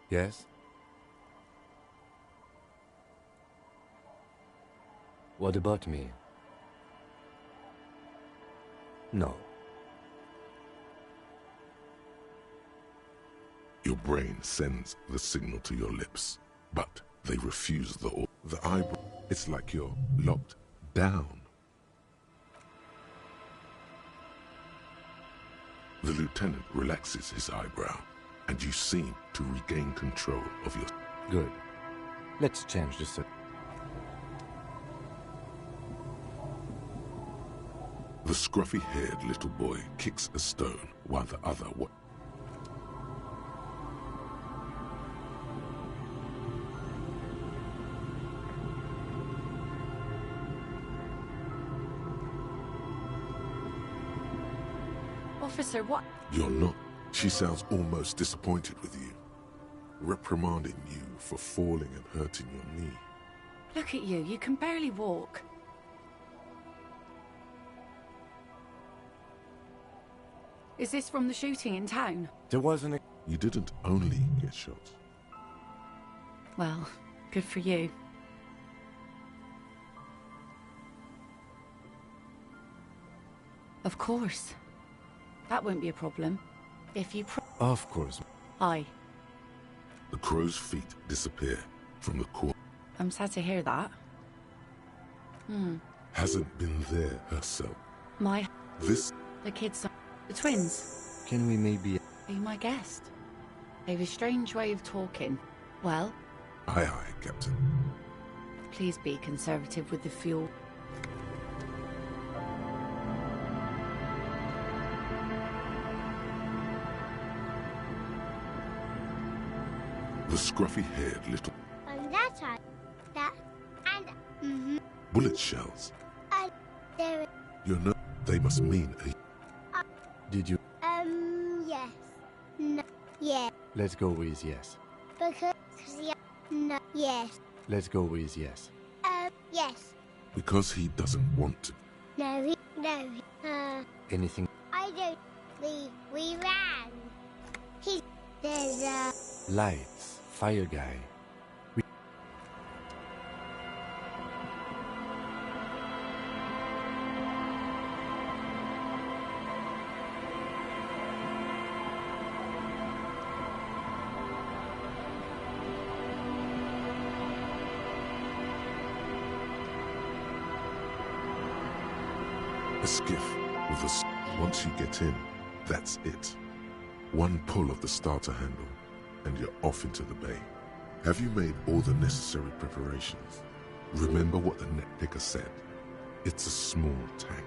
Yes? What about me? No. Your brain sends the signal to your lips, but they refuse the eyebrow. It's like you're locked down. The lieutenant relaxes his eyebrow, and you seem to regain control of your... Good. Let's change the set. The scruffy-haired little boy kicks a stone while the other... Officer, what? You're not. She sounds almost disappointed with you, reprimanding you for falling and hurting your knee. Look at you, you can barely walk. Is this from the shooting in town? There wasn't a... You didn't only get shot. Well, good for you. Of course. That won't be a problem. If you Of course. Aye. The crow's feet disappear from the corner. I'm sad to hear that. Hasn't been there herself. The kids... The twins. Can we maybe... Are you my guest? They have a strange way of talking. Well, Aye, aye, Captain. please be conservative with the fuel. The scruffy-haired little... On that side, that, and, bullet shells. there, You know, they must mean a... Did you... yes, no, yeah, Let's go with yes. because, yeah, no, yes, Let's go with yes. yes, Because he doesn't want to. no, Anything... I don't leave, we ran. There's a... Lights. Fire guy. A skiff with a... Once you get in, that's it. One pull of the starter handle, and you're off into the bay. Have you made all the necessary preparations? Remember what the net picker said. It's a small tank.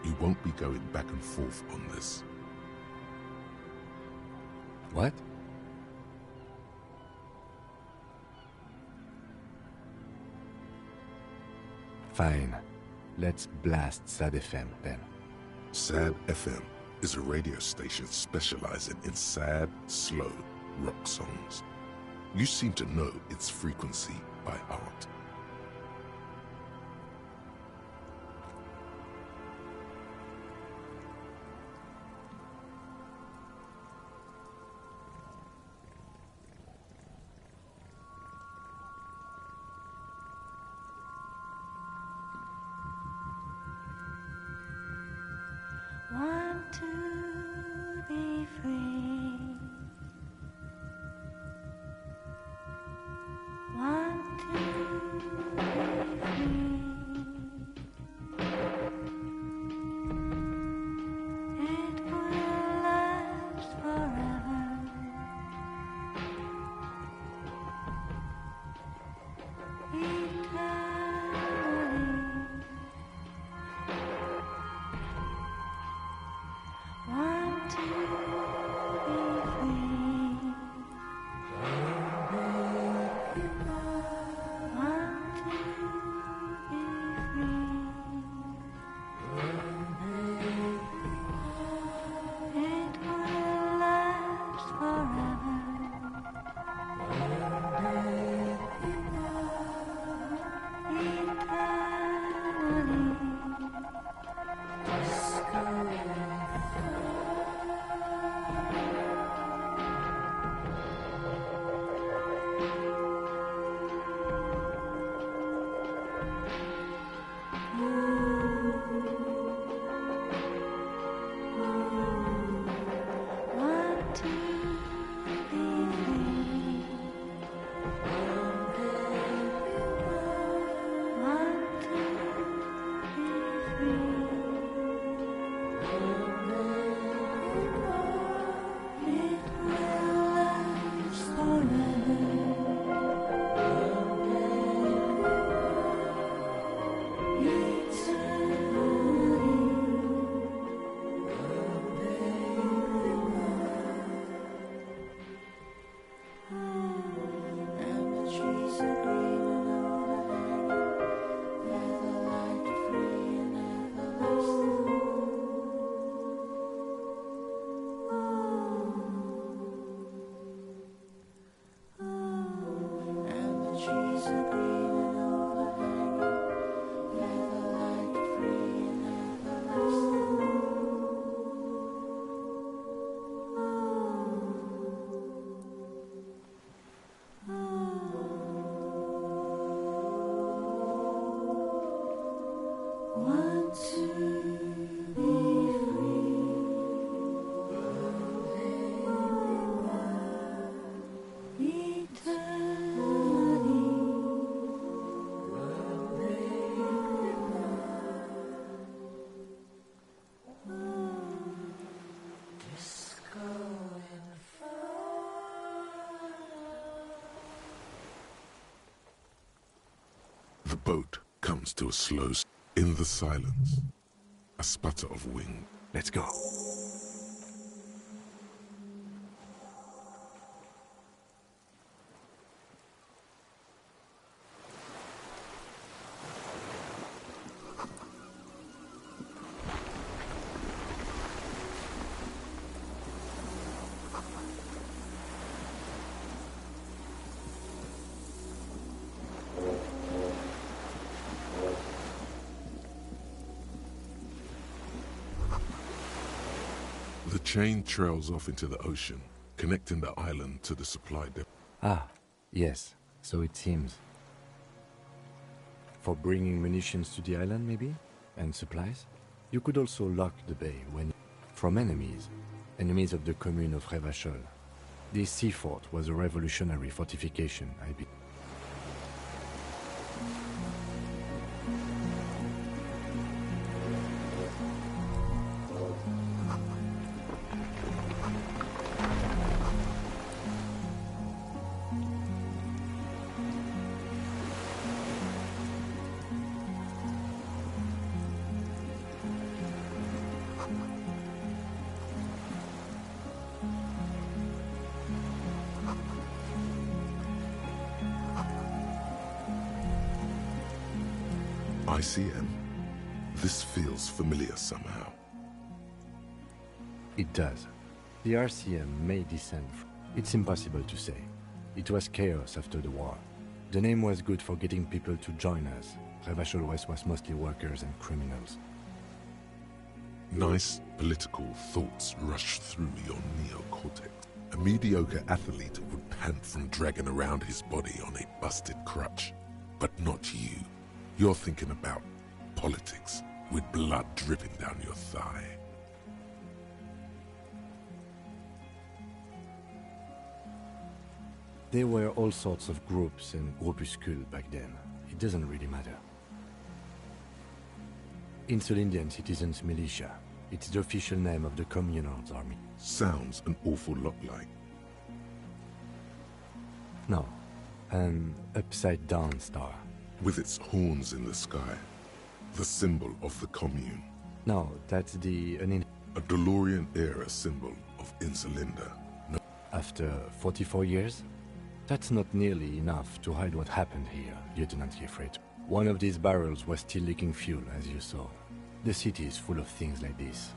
You won't be going back and forth on this. What? Fine. Let's blast Sad FM then. Sad FM is a radio station specializing in sad, slow rock songs. You seem to know its frequency by heart. Want to be free. Want to be free. It will last forever. Eternally. Want to be free. Want to be free. It will last The boat comes to a slow in the silence. A sputter of wing. Let's go. The chain trails off into the ocean, connecting the island to the supply depot. Ah, yes, so it seems. For bringing munitions to the island, maybe? And supplies? You could also lock the bay when... from enemies. Enemies of the commune of Revachol. This sea fort was a revolutionary fortification, I believe. ICM. This feels familiar somehow. It does. The RCM may descend from... It's impossible to say. It was chaos after the war. The name was good for getting people to join us. Revachol West was mostly workers and criminals. Nice political thoughts rush through your neocortex. A mediocre athlete would pant from dragging around his body on a busted crutch. But not you. You're thinking about politics, with blood dripping down your thigh. There were all sorts of groups and groupuscules back then. It doesn't really matter. In Solindian Citizens Militia, it's the official name of the Communards Army. Sounds an awful lot like. No, an upside-down star. With its horns in the sky, the symbol of the commune. No, that's the... A DeLorean-era symbol of Insulinda. No. After 44 years? That's not nearly enough to hide what happened here, Lieutenant Jeffrey. One of these barrels was still leaking fuel, as you saw. The city is full of things like this.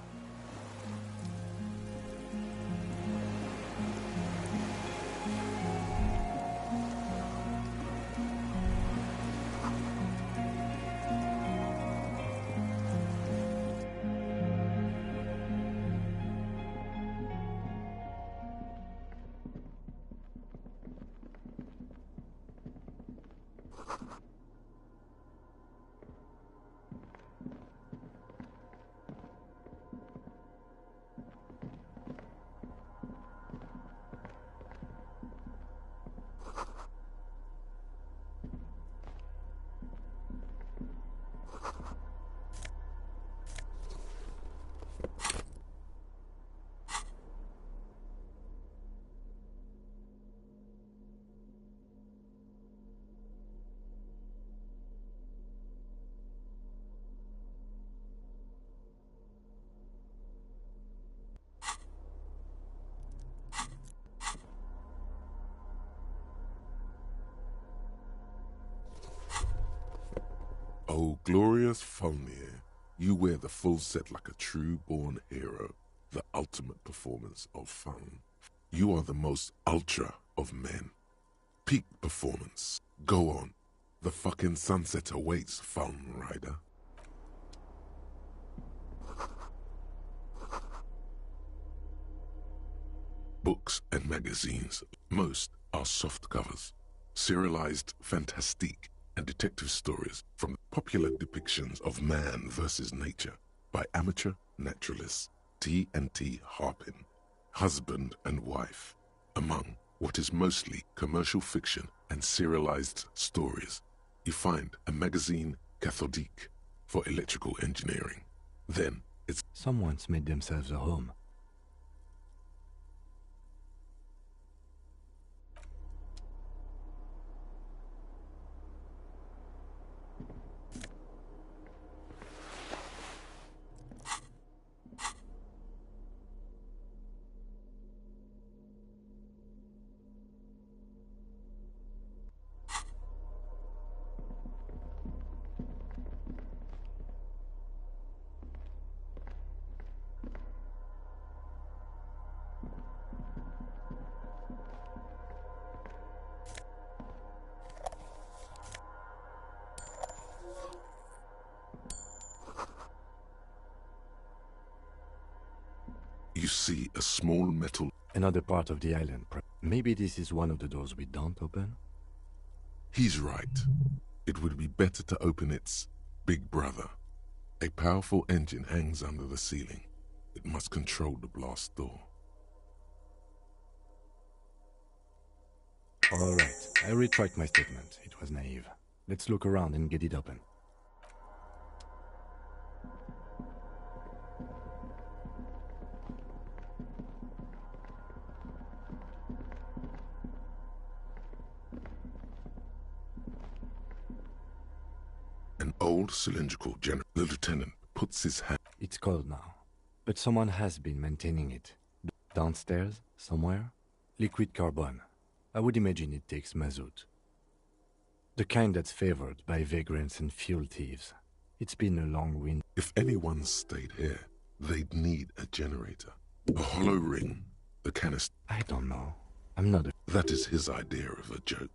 Oh, glorious Fulnir, you wear the full set like a true-born hero, the ultimate performance of fun. You are the most ultra of men. Peak performance. Go on. The fucking sunset awaits, Fun Rider. Books and magazines. Most are soft covers. Serialized fantastique and detective stories from popular depictions of man versus nature by amateur naturalists T&T Harpin, husband and wife, among what is mostly commercial fiction and serialized stories. You find a magazine cathodique for electrical engineering. Then it's Someone's made themselves a home. you see a small metal. Another part of the island. Maybe this is one of the doors we don't open? He's right. It would be better to open its big brother. A powerful engine hangs under the ceiling. It must control the blast door. Alright, I retract my statement. It was naive. Let's look around and get it open. An old cylindrical general. The lieutenant puts his hand. It's cold now, but someone has been maintaining it. Downstairs, somewhere? Liquid carbon. I would imagine it takes mazout. The kind that's favored by vagrants and fuel thieves. It's been a long winter. If anyone stayed here, they'd need a generator. A hollow ring, the canister. I don't know. I'm not a... That is his idea of a joke.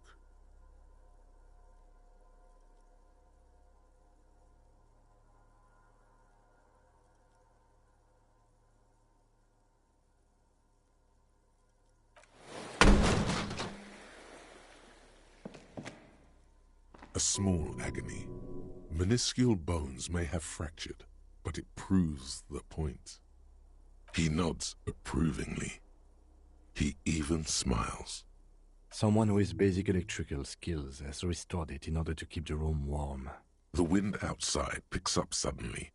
A small agony. Minuscule bones may have fractured, but it proves the point. He nods approvingly. He even smiles. Someone with basic electrical skills has restored it in order to keep the room warm. The wind outside picks up suddenly.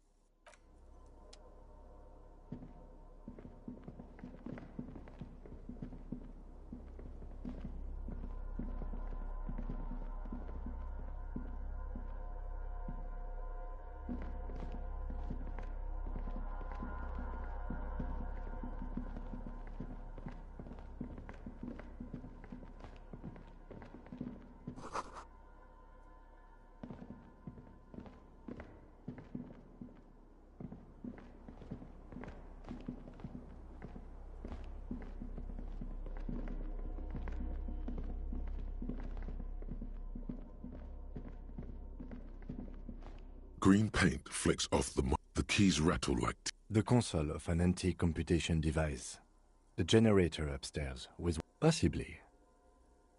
Green paint flicks off the keys rattle like The console of an anti-computation device. The generator upstairs with... Possibly.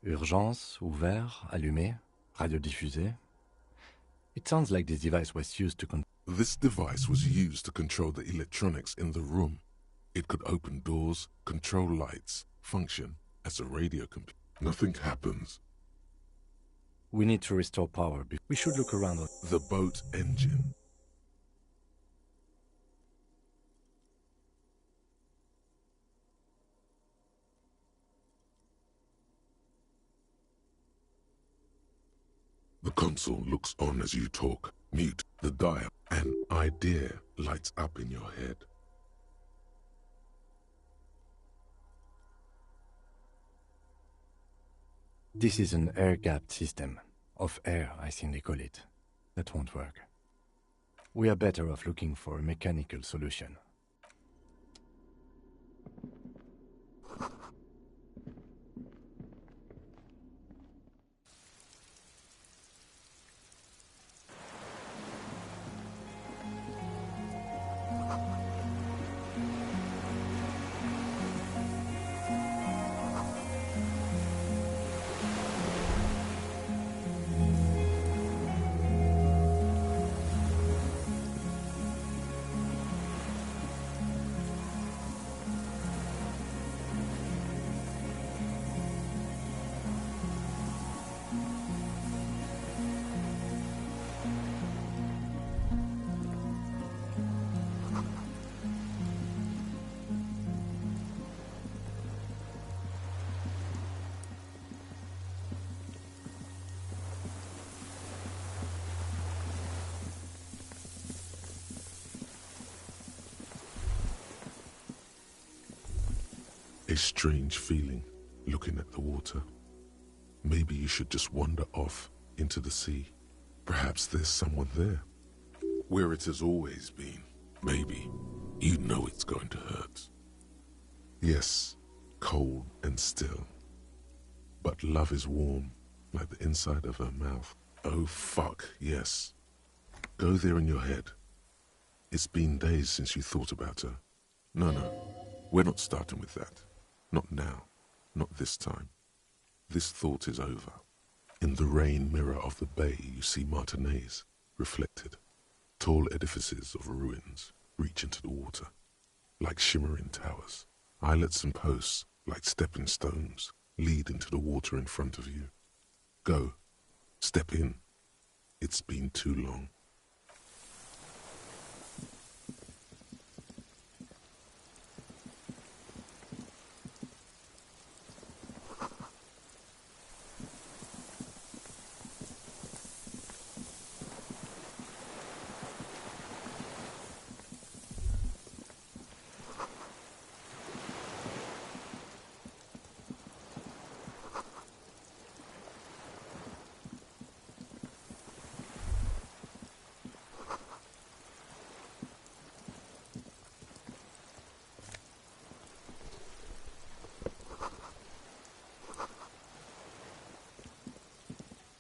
Urgence, ouvert, allumé, radiodiffusé. It sounds like this device was used to This device was used to control the electronics in the room. It could open doors, control lights, function as a radio computer. Nothing happens. We need to restore power. We should look around. The boat engine. The console looks on as you talk. Mute the dial. An idea lights up in your head. This is an air-gapped system. Of air, I think they call it. That won't work. We are better off looking for a mechanical solution. A strange feeling, looking at the water. Maybe you should just wander off into the sea. Perhaps there's someone there. Where it has always been. Maybe. You know it's going to hurt. Yes, cold and still. But love is warm, like the inside of her mouth. Oh fuck, yes. Go there in your head. It's been days since you thought about her. No, we're not starting with that. Not now. Not this time. This thought is over. In the rain mirror of the bay you see Martinez, reflected. Tall edifices of ruins reach into the water, like shimmering towers. Islets and posts, like stepping stones, lead into the water in front of you. Go. Step in. It's been too long.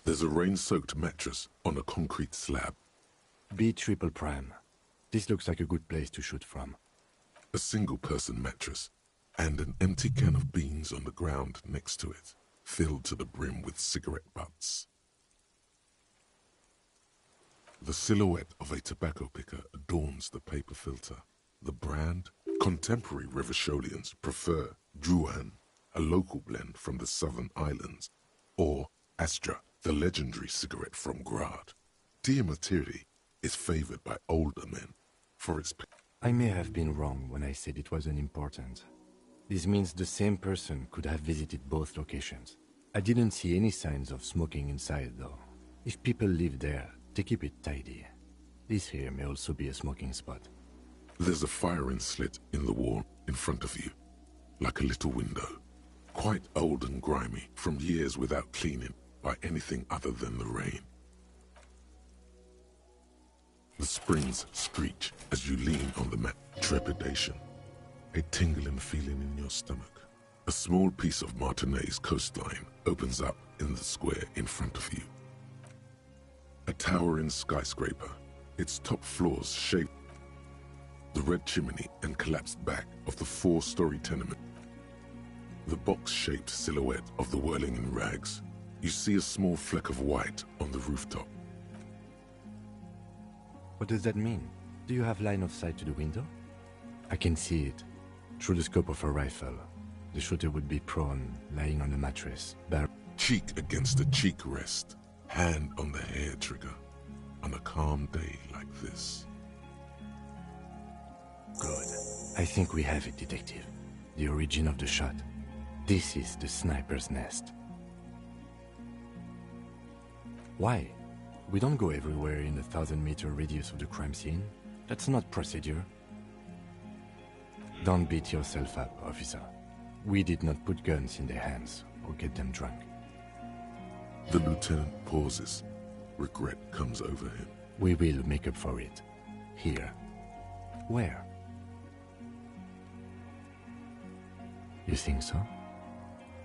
There's a rain-soaked mattress on a concrete slab. B triple prime. This looks like a good place to shoot from. A single-person mattress, and an empty can of beans on the ground next to it, filled to the brim with cigarette butts. The silhouette of a tobacco picker adorns the paper filter. The brand? Contemporary Revacholians prefer Druan, a local blend from the southern islands, or Astra, the legendary cigarette from Grad. Diamatiri is favored by older men for its... I may have been wrong when I said it wasn't important. This means the same person could have visited both locations. I didn't see any signs of smoking inside, though. If people live there, they keep it tidy. This here may also be a smoking spot. There's a firing slit in the wall in front of you, like a little window. Quite old and grimy from years without cleaning by anything other than the rain. The springs screech as you lean on the mat. Trepidation. A tingling feeling in your stomach. A small piece of Martinez coastline opens up in the square in front of you. A towering skyscraper, its top floors shaped. The red chimney and collapsed back of the 4-story tenement. The box-shaped silhouette of the whirling in rags. You see a small fleck of white on the rooftop. What does that mean? Do you have line of sight to the window? I can see it. Through the scope of a rifle. The shooter would be prone, lying on a mattress. Cheek against a cheek rest. Hand on the hair trigger. On a calm day like this. Good. I think we have it, Detective. The origin of the shot. This is the sniper's nest. Why? We don't go everywhere in a 1,000-meter radius of the crime scene. That's not procedure. Don't beat yourself up, officer. We did not put guns in their hands or get them drunk. The lieutenant pauses, regret comes over him. We will make up for it. Here. Where? You think so?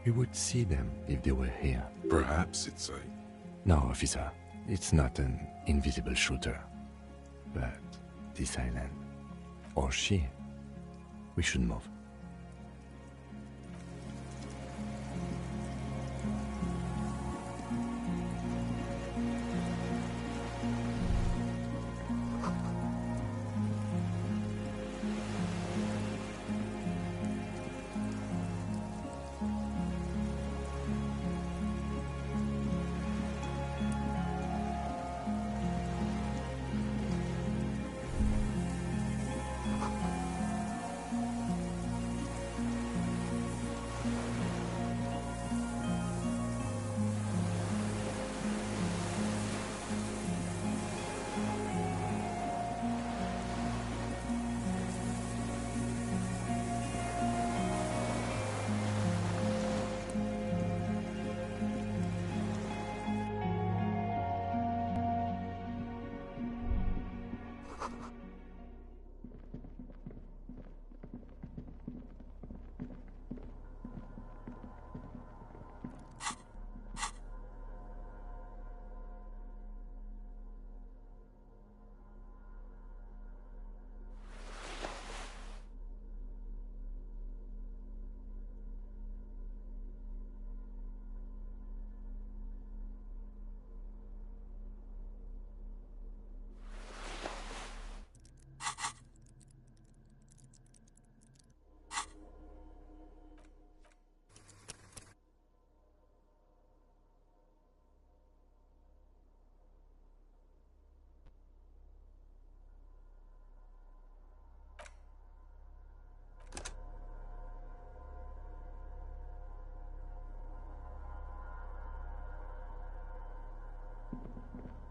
We would see them if they were here. Perhaps it's a... No, officer. It's not an invisible shooter. But this island, or she, we should move.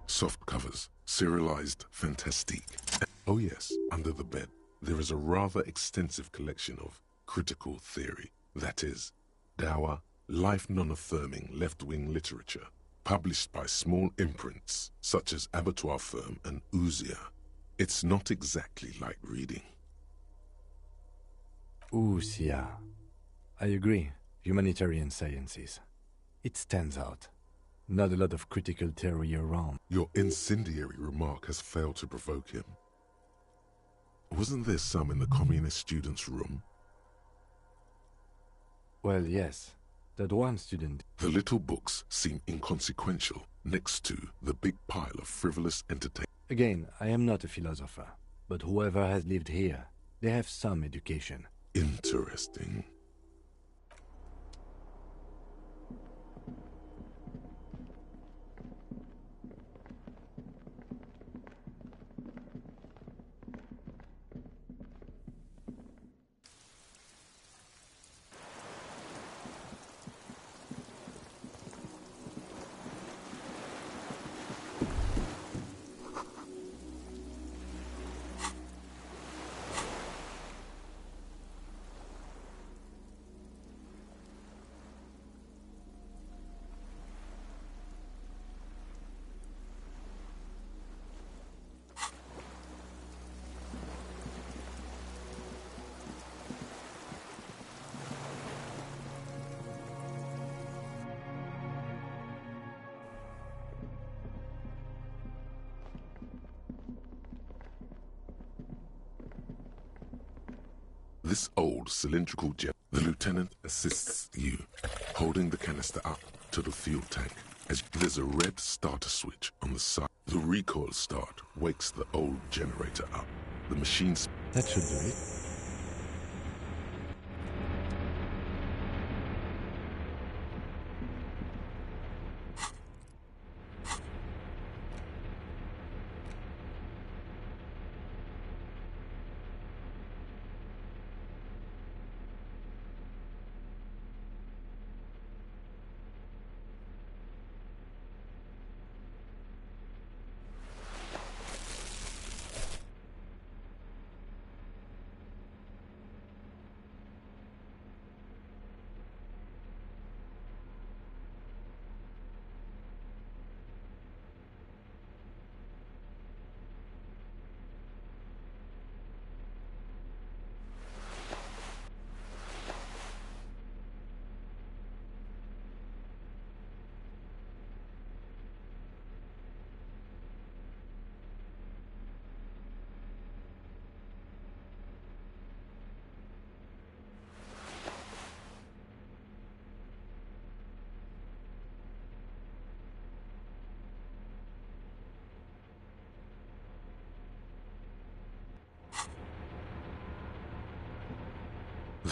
Soft covers, serialized fantastique. Oh yes, under the bed, there is a rather extensive collection of critical theory, that is, dour, life non-affirming left-wing literature, published by small imprints such as Abattoir Firm and Elysium. It's not exactly light reading. Elysium. I agree. Humanitarian sciences. It stands out. Not a lot of critical theory around. Your incendiary remark has failed to provoke him. Wasn't there some in the communist student's room? Well, yes. That one student. The little books seem inconsequential next to the big pile of frivolous entertainment. Again, I am not a philosopher. But whoever has lived here, they have some education. Interesting. This old cylindrical jet, the lieutenant assists you, holding the canister up to the fuel tank. As there's a red starter switch on the side, the recoil start wakes the old generator up. The machine's... That should do it.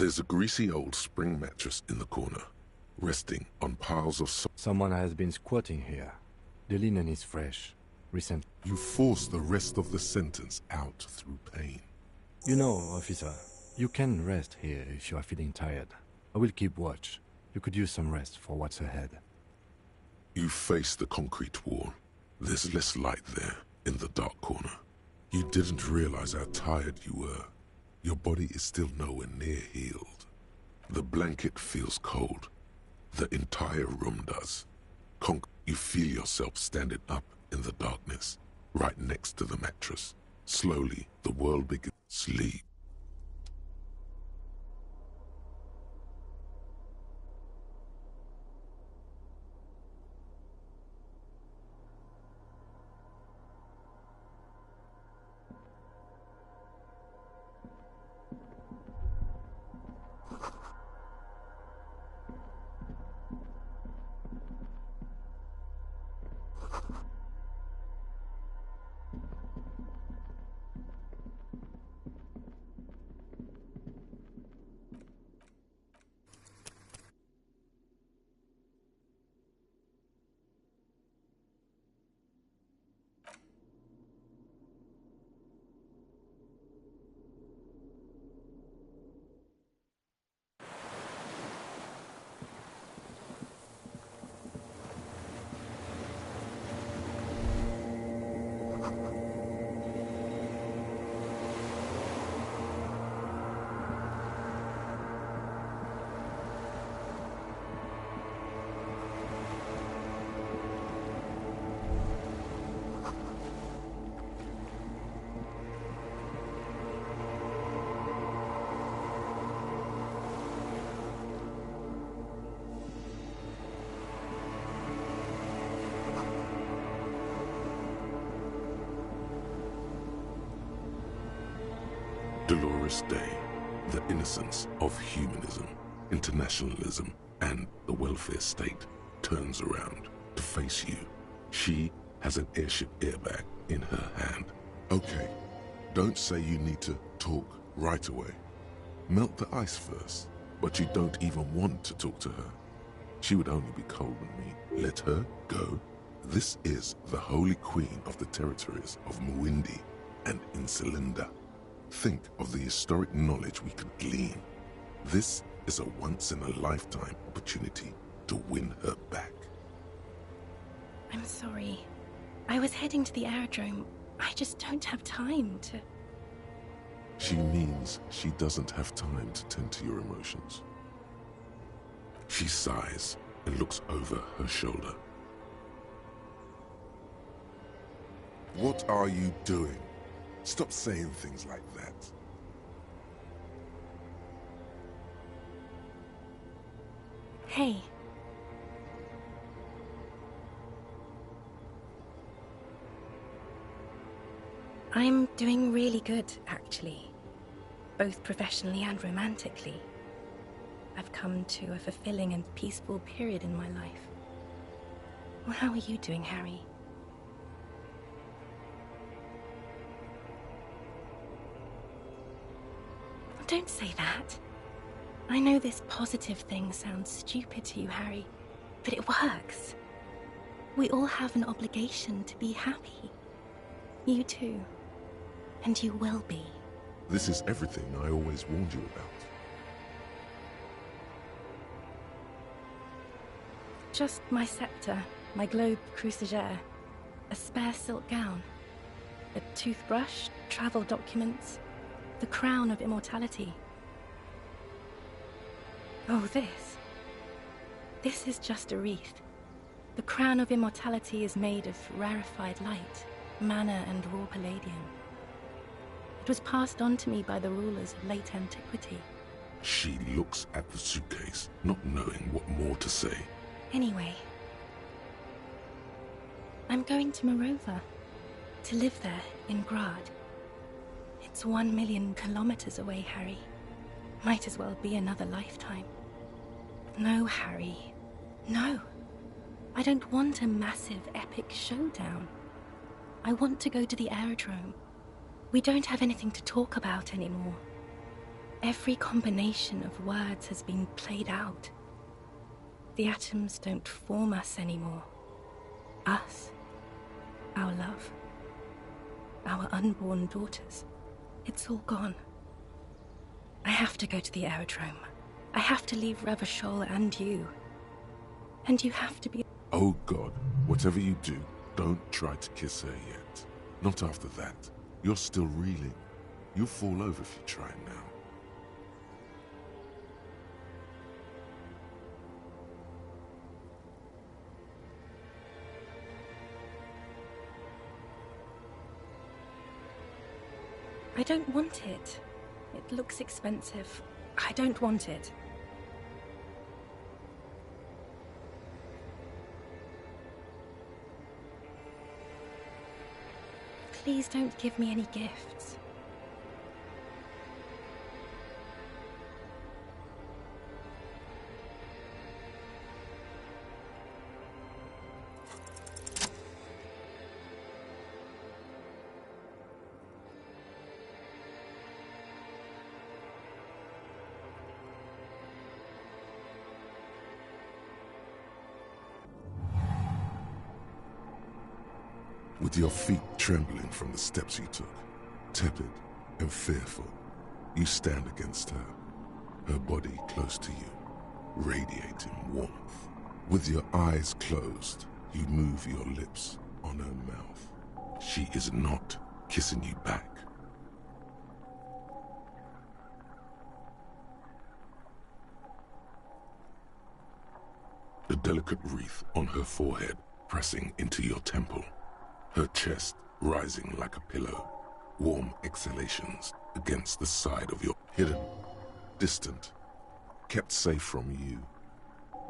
There's a greasy old spring mattress in the corner, resting on piles of Someone has been squatting here. The linen is fresh. Recent. You force the rest of the sentence out through pain. You know, officer, you can rest here if you are feeling tired. I will keep watch. You could use some rest for what's ahead. You face the concrete wall. There's less light there, in the dark corner. You didn't realize how tired you were. Your body is still nowhere near healed. The blanket feels cold. The entire room does. You feel yourself standing up in the darkness, right next to the mattress. Slowly, the world begins to sleep. Dolorous Day, the innocence of humanism, internationalism, and the welfare state turns around to face you. She has an airship airbag in her hand. Okay, don't say you need to talk right away. Melt the ice first, but you don't even want to talk to her. She would only be cold with me. Let her go. This is the Holy Queen of the territories of Muindi and Insulinda. Think of the historic knowledge we could glean. This is a once-in-a-lifetime opportunity to win her back. I'm sorry. I was heading to the aerodrome. I just don't have time to... She means she doesn't have time to tend to your emotions. She sighs and looks over her shoulder. What are you doing? Stop saying things like that. Hey. I'm doing really good, actually. Both professionally and romantically. I've come to a fulfilling and peaceful period in my life. Well, how are you doing, Harry? Don't say that. I know this positive thing sounds stupid to you, Harry, but it works. We all have an obligation to be happy. You too. And you will be. This is everything I always warned you about. Just my scepter, my globe cruciger, a spare silk gown, a toothbrush, travel documents, the crown of immortality. Oh, this is just a wreath. The crown of immortality is made of rarefied light, mana and raw palladium. It was passed on to me by the rulers of late antiquity. She looks at the suitcase, not knowing what more to say. Anyway, I'm going to Morova, to live there in Grad. It's 1 million kilometers away, Harry. Might as well be another lifetime. No, Harry. No. I don't want a massive, epic showdown. I want to go to the aerodrome. We don't have anything to talk about anymore. Every combination of words has been played out. The atoms don't form us anymore. Us, our love, our unborn daughters, it's all gone. I have to go to the aerodrome. I have to leave Revachol and you. And you have to be... Oh God, whatever you do, don't try to kiss her yet. Not after that. You're still reeling. You'll fall over if you try now. I don't want it. It looks expensive. I don't want it. Please don't give me any gifts. With your feet trembling from the steps you took, tepid and fearful, you stand against her, her body close to you, radiating warmth. With your eyes closed, you move your lips on her mouth. She is not kissing you back. The delicate wreath on her forehead pressing into your temple. Her chest rising like a pillow, warm exhalations against the side of your hidden, distant, kept safe from you.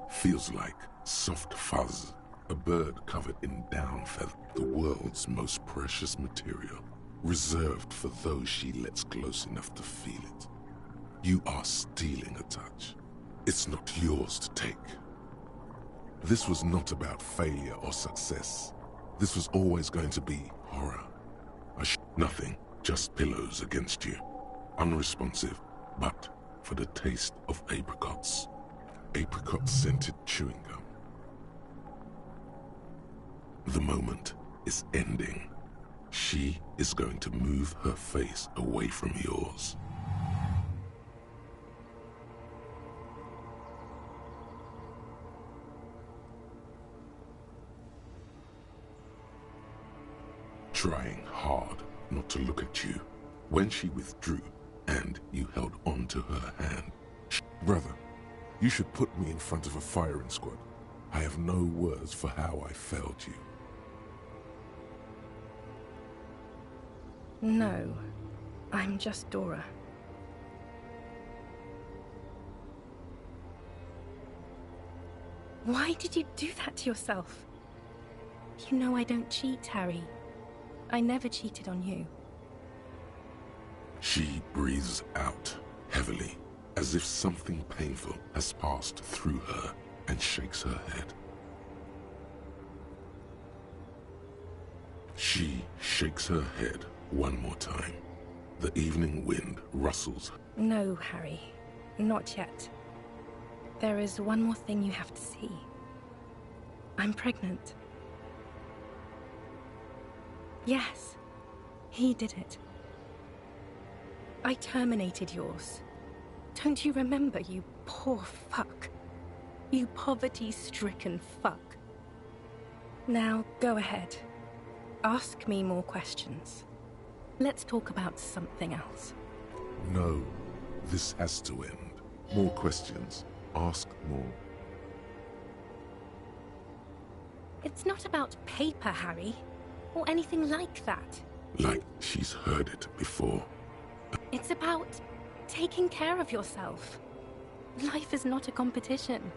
Feels like soft fuzz, a bird covered in down feather, the world's most precious material, reserved for those she lets close enough to feel it. You are stealing a touch. It's not yours to take. This was not about failure or success. This was always going to be horror. Nothing, just pillows against you. Unresponsive, but for the taste of apricots. Apricot-scented chewing gum. The moment is ending. She is going to move her face away from yours. Trying hard not to look at you. When she withdrew and you held on to her hand. Brother, you should put me in front of a firing squad. I have no words for how I failed you. No, I'm just Dora. Why did you do that to yourself? You know I don't cheat, Harry. I never cheated on you. She breathes out heavily, as if something painful has passed through her, and shakes her head. She shakes her head one more time. The evening wind rustles. No, Harry. Not yet. There is one more thing you have to see. I'm pregnant. Yes, he did it. I terminated yours. Don't you remember, you poor fuck? You poverty-stricken fuck. Now, go ahead. Ask me more questions. Let's talk about something else. No, this has to end. More questions. Ask more. It's not about paper, Harry. Or anything like that. Like she's heard it before. It's about taking care of yourself. Life is not a competition.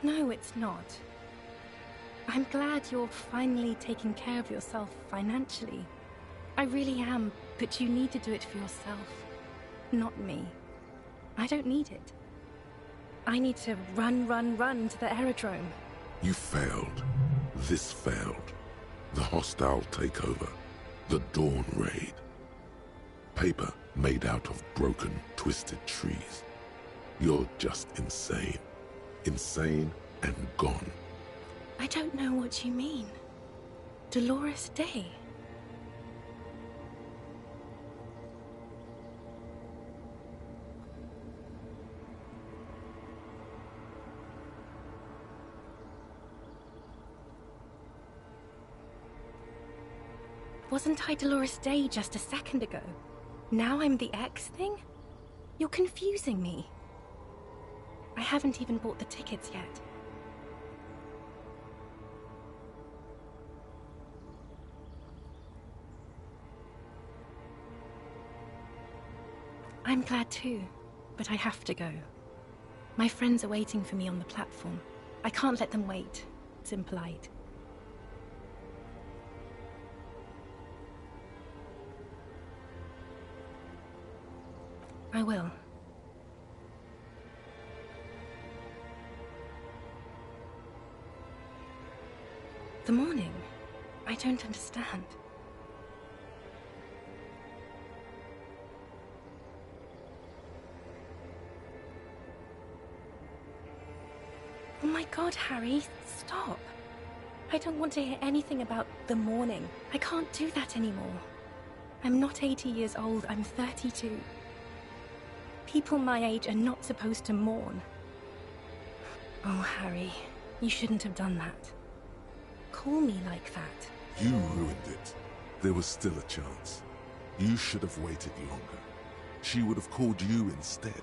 No, it's not. I'm glad you're finally taking care of yourself financially. I really am, but you need to do it for yourself, not me. I don't need it. I need to run to the aerodrome. You failed. This failed. The hostile takeover. The Dawn Raid. Paper made out of broken, twisted trees. You're just insane. Insane and gone. I don't know what you mean. Dolores Day. Wasn't I Dolores Day just a second ago? Now I'm the X thing? You're confusing me. I haven't even bought the tickets yet. I'm glad too, but I have to go. My friends are waiting for me on the platform. I can't let them wait. It's impolite. I will. The morning? I don't understand. Oh my God, Harry, stop. I don't want to hear anything about the morning. I can't do that anymore. I'm not 80 years old, I'm 32. People my age are not supposed to mourn. Oh, Harry, you shouldn't have done that. Call me like that. You ruined it. There was still a chance. You should have waited longer. She would have called you instead.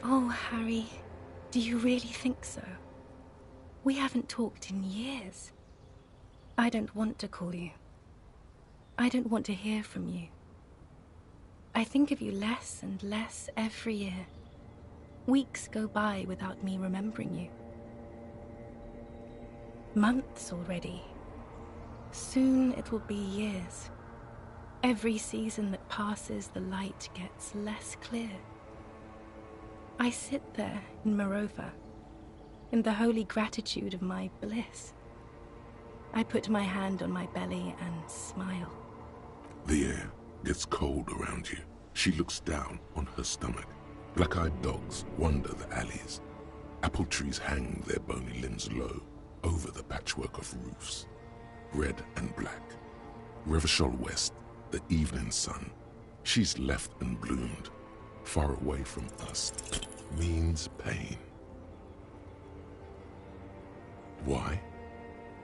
Oh, Harry, do you really think so? We haven't talked in years. I don't want to call you. I don't want to hear from you. I think of you less and less every year. Weeks go by without me remembering you. Months already. Soon it will be years. Every season that passes, the light gets less clear. I sit there in Morova, in the holy gratitude of my bliss. I put my hand on my belly and smile. The air gets cold around you. She looks down on her stomach. Black-eyed dogs wander the alleys. Apple trees hang their bony limbs low over the patchwork of roofs. Red and black. Revachol West, the evening sun. She's left and bloomed. Far away from us means pain. Why?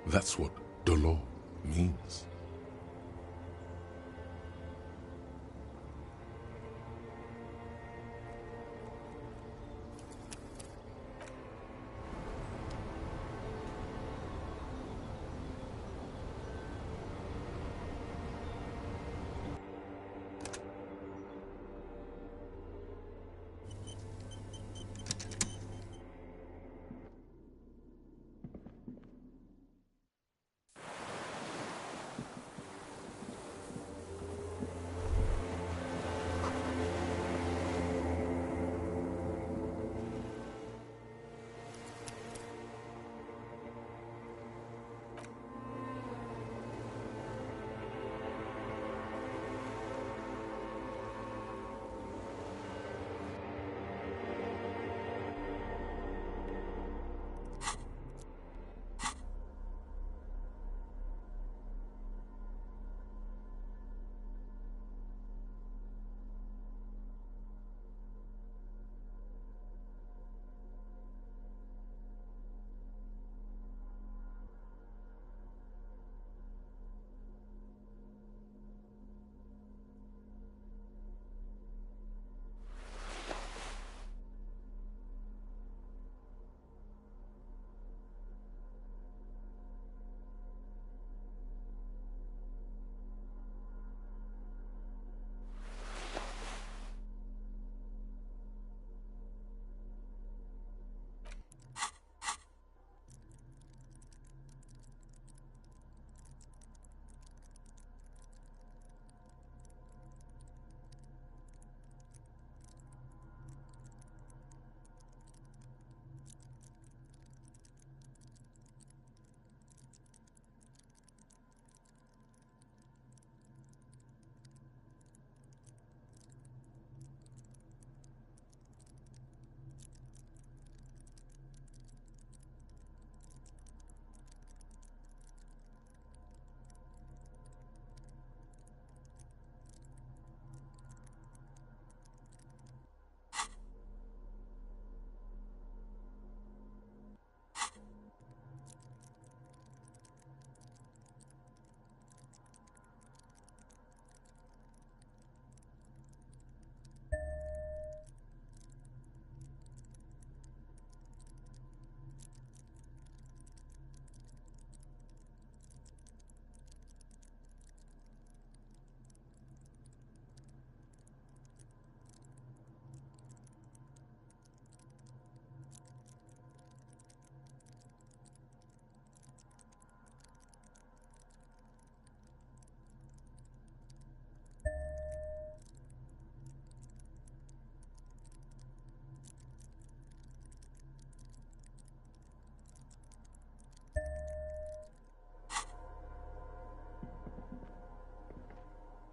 That's what dolor means.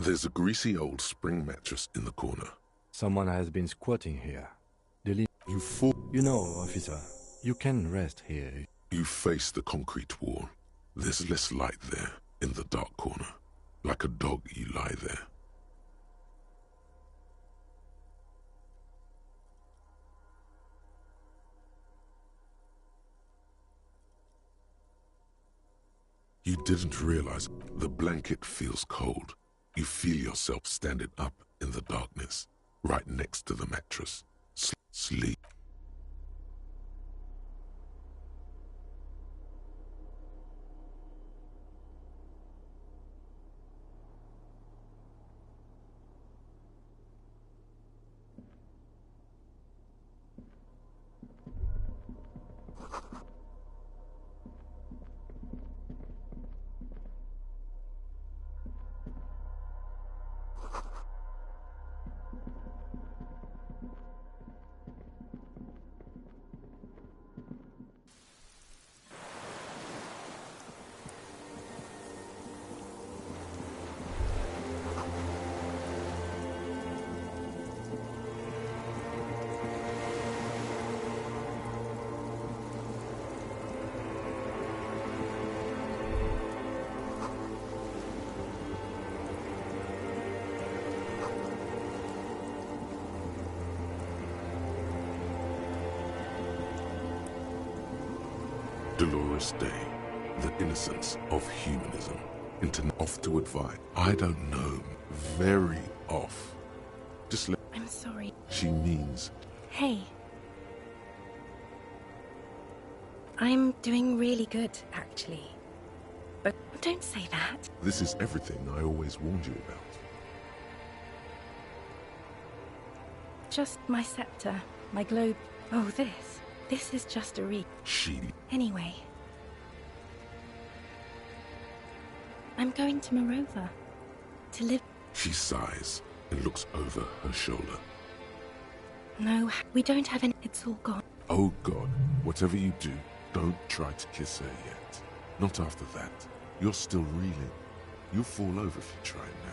There's a greasy old spring mattress in the corner. Someone has been squatting here. You fall. You know, officer, you can rest here. You face the concrete wall. There's less light there, in the dark corner. Like a dog, you lie there. You didn't realize the blanket feels cold. You feel yourself standing up in the darkness, right next to the mattress. Sleep. Dolores Day, the innocence of humanism. Off to advise. I don't know. Very off. Just let. I'm sorry. She means. Hey. I'm doing really good, actually. But don't say that. This is everything I always warned you about. Just my scepter, my globe. Oh, this. This is just a She. Anyway. I'm going to Morova. To live. She sighs and looks over her shoulder. No, we don't have any. It's all gone. Oh God, whatever you do, don't try to kiss her yet. Not after that. You're still reeling. You'll fall over if you try now.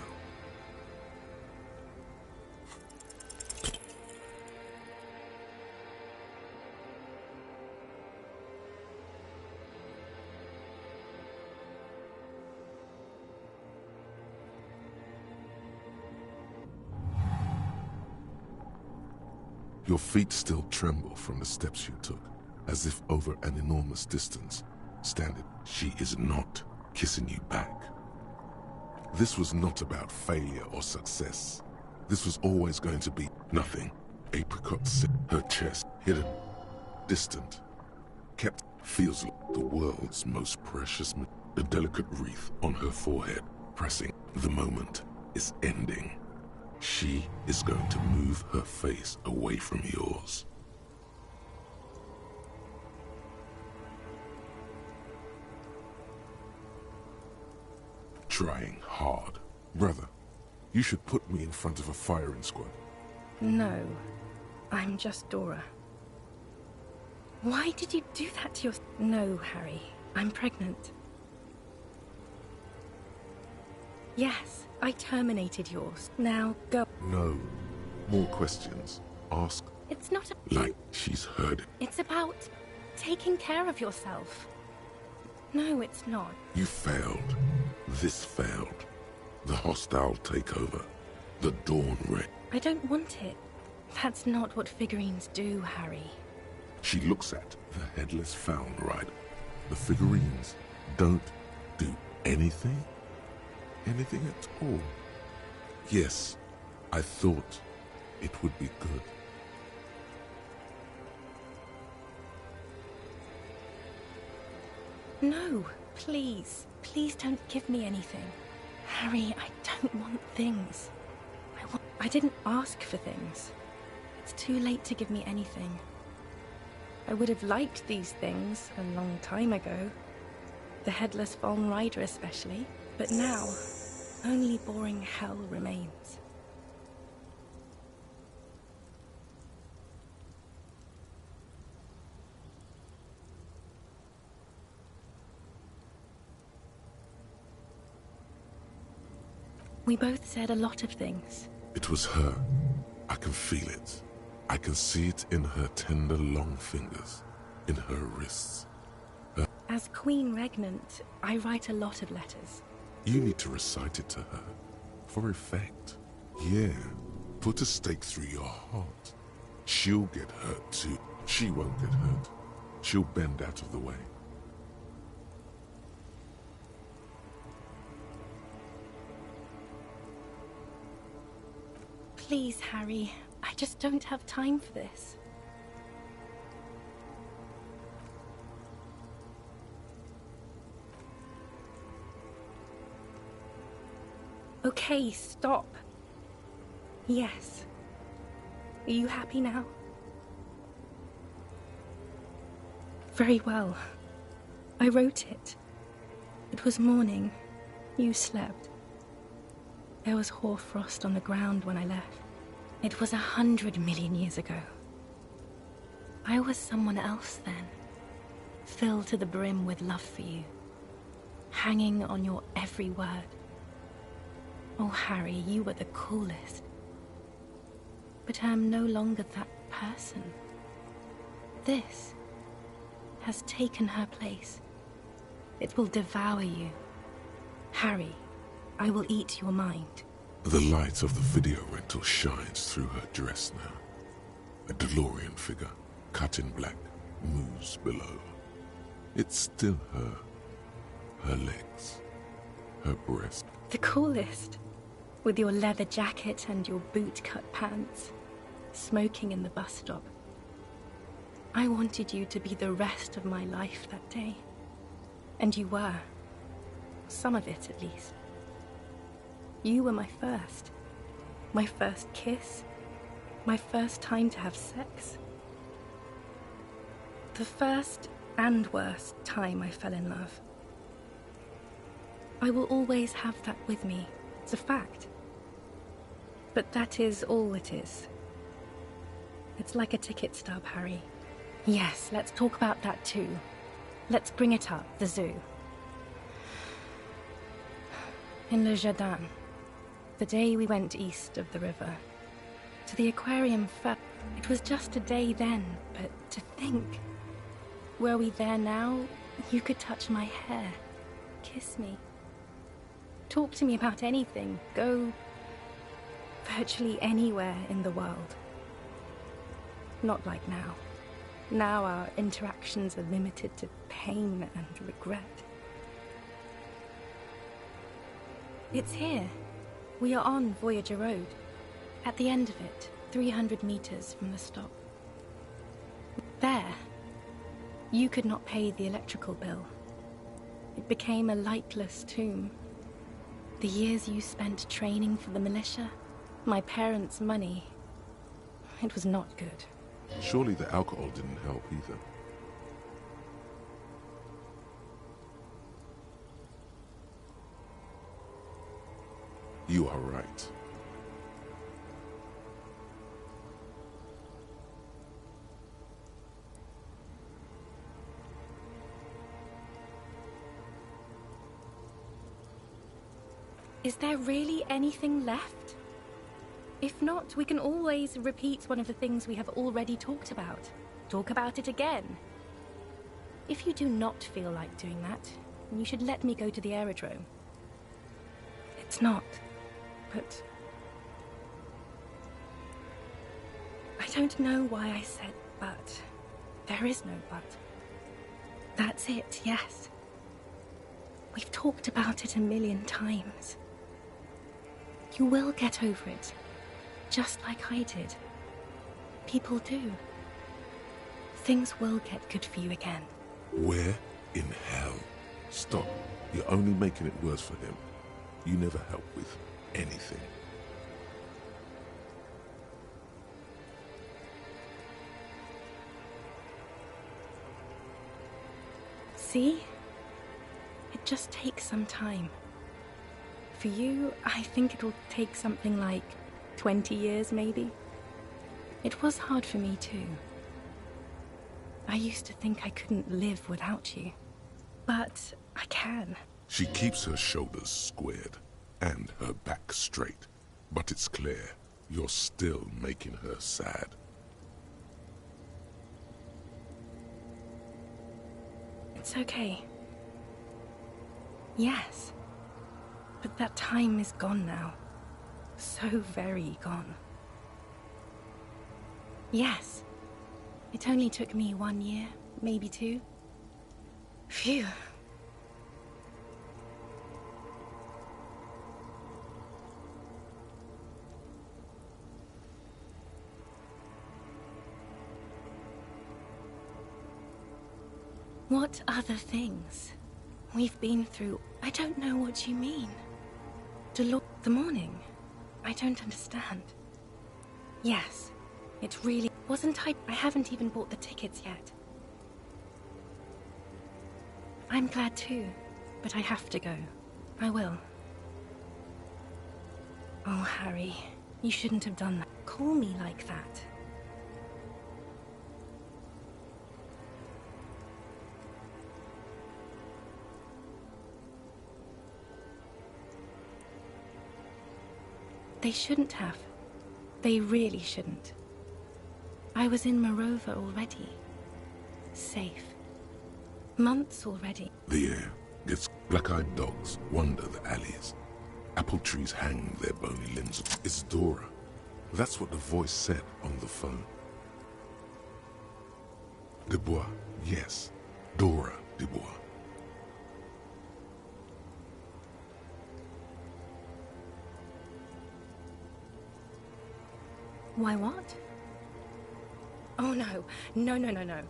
Your feet still tremble from the steps you took, as if over an enormous distance. Standing, she is not kissing you back. This was not about failure or success. This was always going to be nothing. Apricot sit, her chest hidden, distant, kept, feels like the world's most precious, the delicate wreath on her forehead, pressing. The moment is ending. She is going to move her face away from yours. Trying hard. Brother, you should put me in front of a firing squad. No. I'm just Dora. Why did you do that to your... No, Harry. I'm pregnant. Yes, I terminated yours. Now go. No. More questions. Ask. It's not a... Like she's heard it. It's about taking care of yourself. No, it's not. You failed. This failed. The hostile takeover. The dawn ray. I don't want it. That's not what figurines do, Harry. She looks at the headless found rider. The figurines don't do anything? Anything at all? Yes, I thought it would be good. No, please. Please don't give me anything. Harry, I don't want things. I didn't ask for things. It's too late to give me anything. I would have liked these things a long time ago. The headless Fallen Rider especially. But now, only boring hell remains. We both said a lot of things. It was her. I can feel it. I can see it in her tender, long fingers, in her wrists. As Queen Regnant, I write a lot of letters. You need to recite it to her. For effect. Yeah. Put a stake through your heart. She'll get hurt too. She won't get hurt. She'll bend out of the way. Please, Harry. I just don't have time for this. Okay, stop. Yes. Are you happy now? Very well. I wrote it. It was morning. You slept. There was hoarfrost on the ground when I left. It was 100 million years ago. I was someone else then, filled to the brim with love for you, hanging on your every word. Oh, Harry, you were the coolest. But I am no longer that person. This has taken her place. It will devour you. Harry, I will eat your mind. The light of the video rental shines through her dress now. A DeLorean figure, cut in black, moves below. It's still her. Her legs. Her breast. The coolest. With your leather jacket and your boot-cut pants. Smoking in the bus stop. I wanted you to be the rest of my life that day. And you were. Some of it, at least. You were my first. My first kiss. My first time to have sex. The first and worst time I fell in love. I will always have that with me. It's a fact. But that is all it is. It's like a ticket stub, Harry. Yes, let's talk about that too. Let's bring it up, the zoo. In Le Jardin. The day we went east of the river. To the aquarium first. It was just a day then, but to think. Were we there now, you could touch my hair. Kiss me. Talk to me about anything. Go virtually anywhere in the world. Not like now. Now our interactions are limited to pain and regret. It's here. We are on Voyager Road. At the end of it, 300 meters from the stop. There, you could not pay the electrical bill. It became a lightless tomb. The years you spent training for the militia, my parents' money, it was not good. Surely the alcohol didn't help either. You are right. Is there really anything left? If not, we can always repeat one of the things we have already talked about. Talk about it again. If you do not feel like doing that, you should let me go to the aerodrome. It's not, but... I don't know why I said but. There is no but. That's it, yes. We've talked about it 1,000,000 times. You will get over it. Just like I did. People do. Things will get good for you again. Where in hell? Stop. You're only making it worse for him. You never help with anything. See? It just takes some time. For you, I think it'll take something like 20 years, maybe. It was hard for me, too. I used to think I couldn't live without you. But I can. She keeps her shoulders squared, and her back straight. But it's clear, you're still making her sad. It's okay. Yes. But that time is gone now. So very gone. Yes. It only took me 1 year, maybe 2. Phew. What other things? We've been through... I don't know what you mean. The morning? I don't understand. Yes, it really... Wasn't I... I haven't even bought the tickets yet. I'm glad too, but I have to go. I will. Oh, Harry, you shouldn't have done that. Call me like that. They shouldn't have. They really shouldn't. I was in Morova already. Safe. Months already. The air gets black-eyed dogs wander the alleys. Apple trees hang their bony limbs. It's Dora. That's what the voice said on the phone. Dubois, yes. Dora Dubois. Why what? Oh no. No.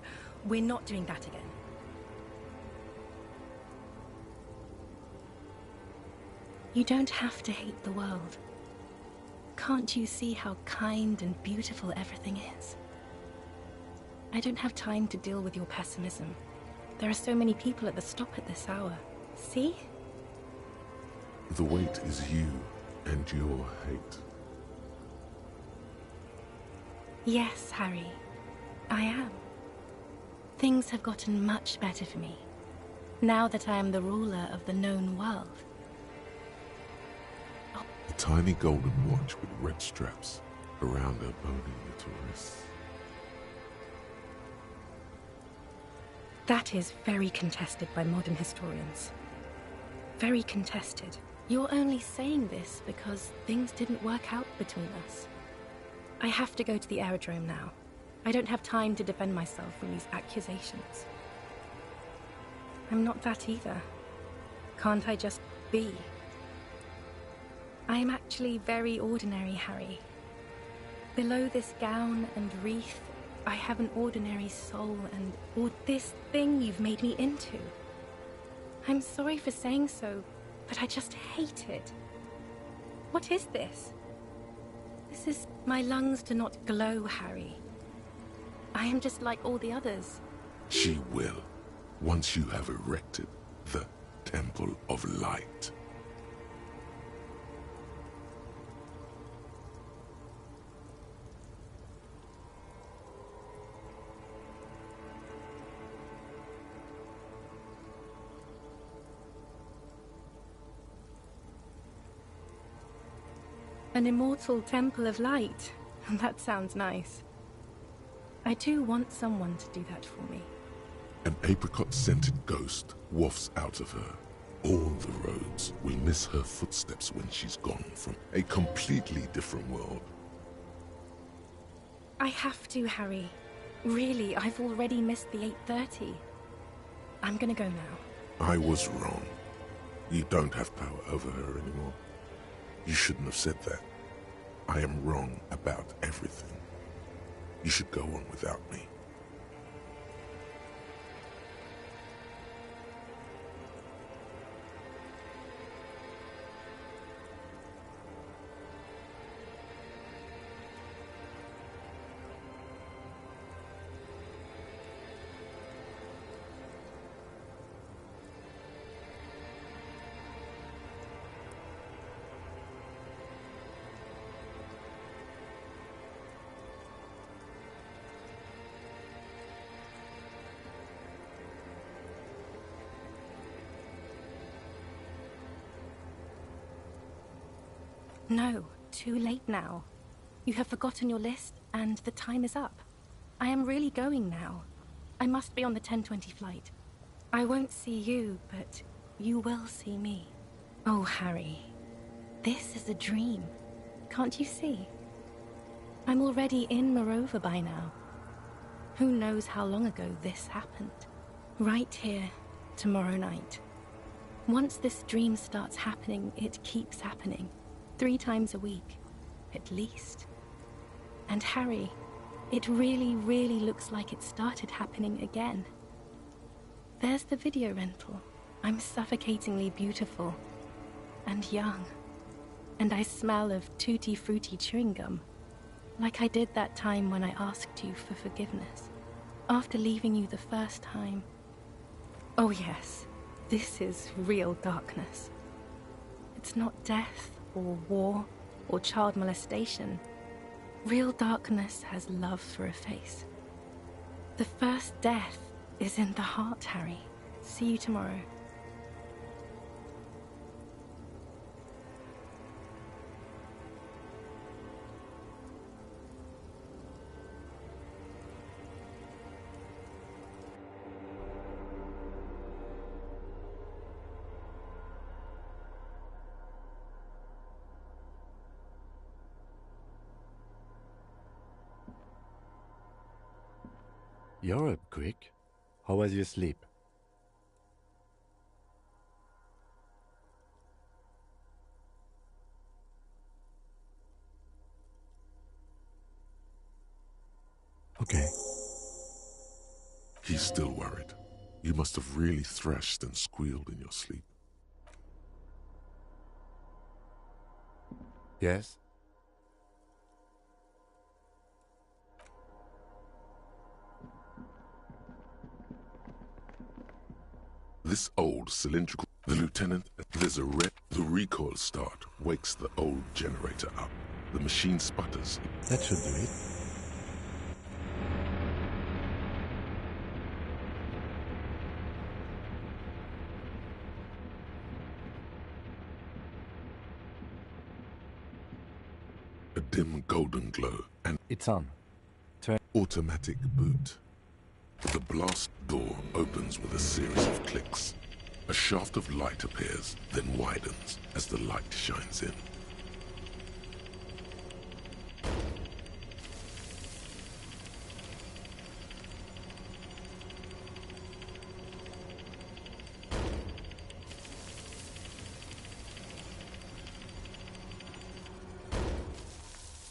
We're not doing that again. You don't have to hate the world. Can't you see how kind and beautiful everything is? I don't have time to deal with your pessimism. There are so many people at the stop at this hour. See? The weight is you and your hate. Yes, Harry. I am. Things have gotten much better for me, now that I am the ruler of the known world. A tiny golden watch with red straps around her bony little wrists. That is very contested by modern historians. Very contested. You're only saying this because things didn't work out between us. I have to go to the aerodrome now. I don't have time to defend myself from these accusations. I'm not that either. Can't I just be? I am actually very ordinary, Harry. Below this gown and wreath, I have an ordinary soul and this thing you've made me into. I'm sorry for saying so, but I just hate it. What is this? This is... My lungs do not glow, Harry. I am just like all the others. She will, once you have erected the Temple of Light. An immortal temple of light. That sounds nice. I do want someone to do that for me. An apricot-scented ghost wafts out of her. All the roads will miss her footsteps when she's gone from a completely different world. I have to, Harry. Really, I've already missed the 8:30. I'm gonna go now. I was wrong. You don't have power over her anymore. You shouldn't have said that. I am wrong about everything. You should go on without me. No, too late now. You have forgotten your list, and the time is up. I am really going now. I must be on the 10:20 flight. I won't see you, but you will see me. Oh, Harry, this is a dream. Can't you see? I'm already in Morova by now. Who knows how long ago this happened? Right here, tomorrow night. Once this dream starts happening, it keeps happening. 3 times a week, at least. And Harry, it really, really looks like it started happening again. There's the video rental. I'm suffocatingly beautiful. And young. And I smell of tutti frutti chewing gum. Like I did that time when I asked you for forgiveness. After leaving you the first time. Oh yes, this is real darkness. It's not death, or war, or child molestation. Real darkness has love for a face. The first death is in the heart, Harry. See you tomorrow. You're up quick. How was your sleep? Okay. He's still worried. You must have really thrashed and squealed in your sleep. Yes? This old cylindrical... The lieutenant... There's a The recoil start wakes the old generator up. The machine sputters. That should do it. A dim golden glow and It's on. automatic boot. The blast door opens with a series of clicks. A shaft of light appears, then widens as the light shines in.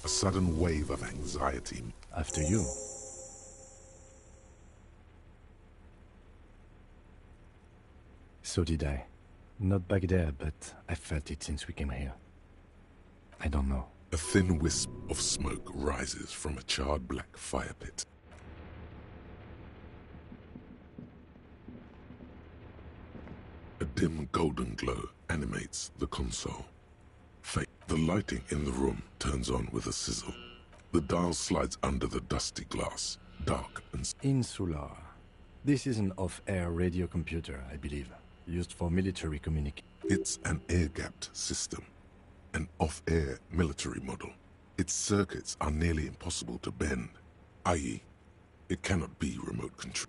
A sudden wave of anxiety. After you. So did I. Not back there, but I felt it since we came here. I don't know. A thin wisp of smoke rises from a charred black fire pit. A dim golden glow animates the console. The lighting in the room turns on with a sizzle. The dial slides under the dusty glass, dark and... Insular. This is an off-air radio computer, I believe, used for military communication. It's an air-gapped system, an off-air military model. Its circuits are nearly impossible to bend, i.e., it cannot be remote controlled.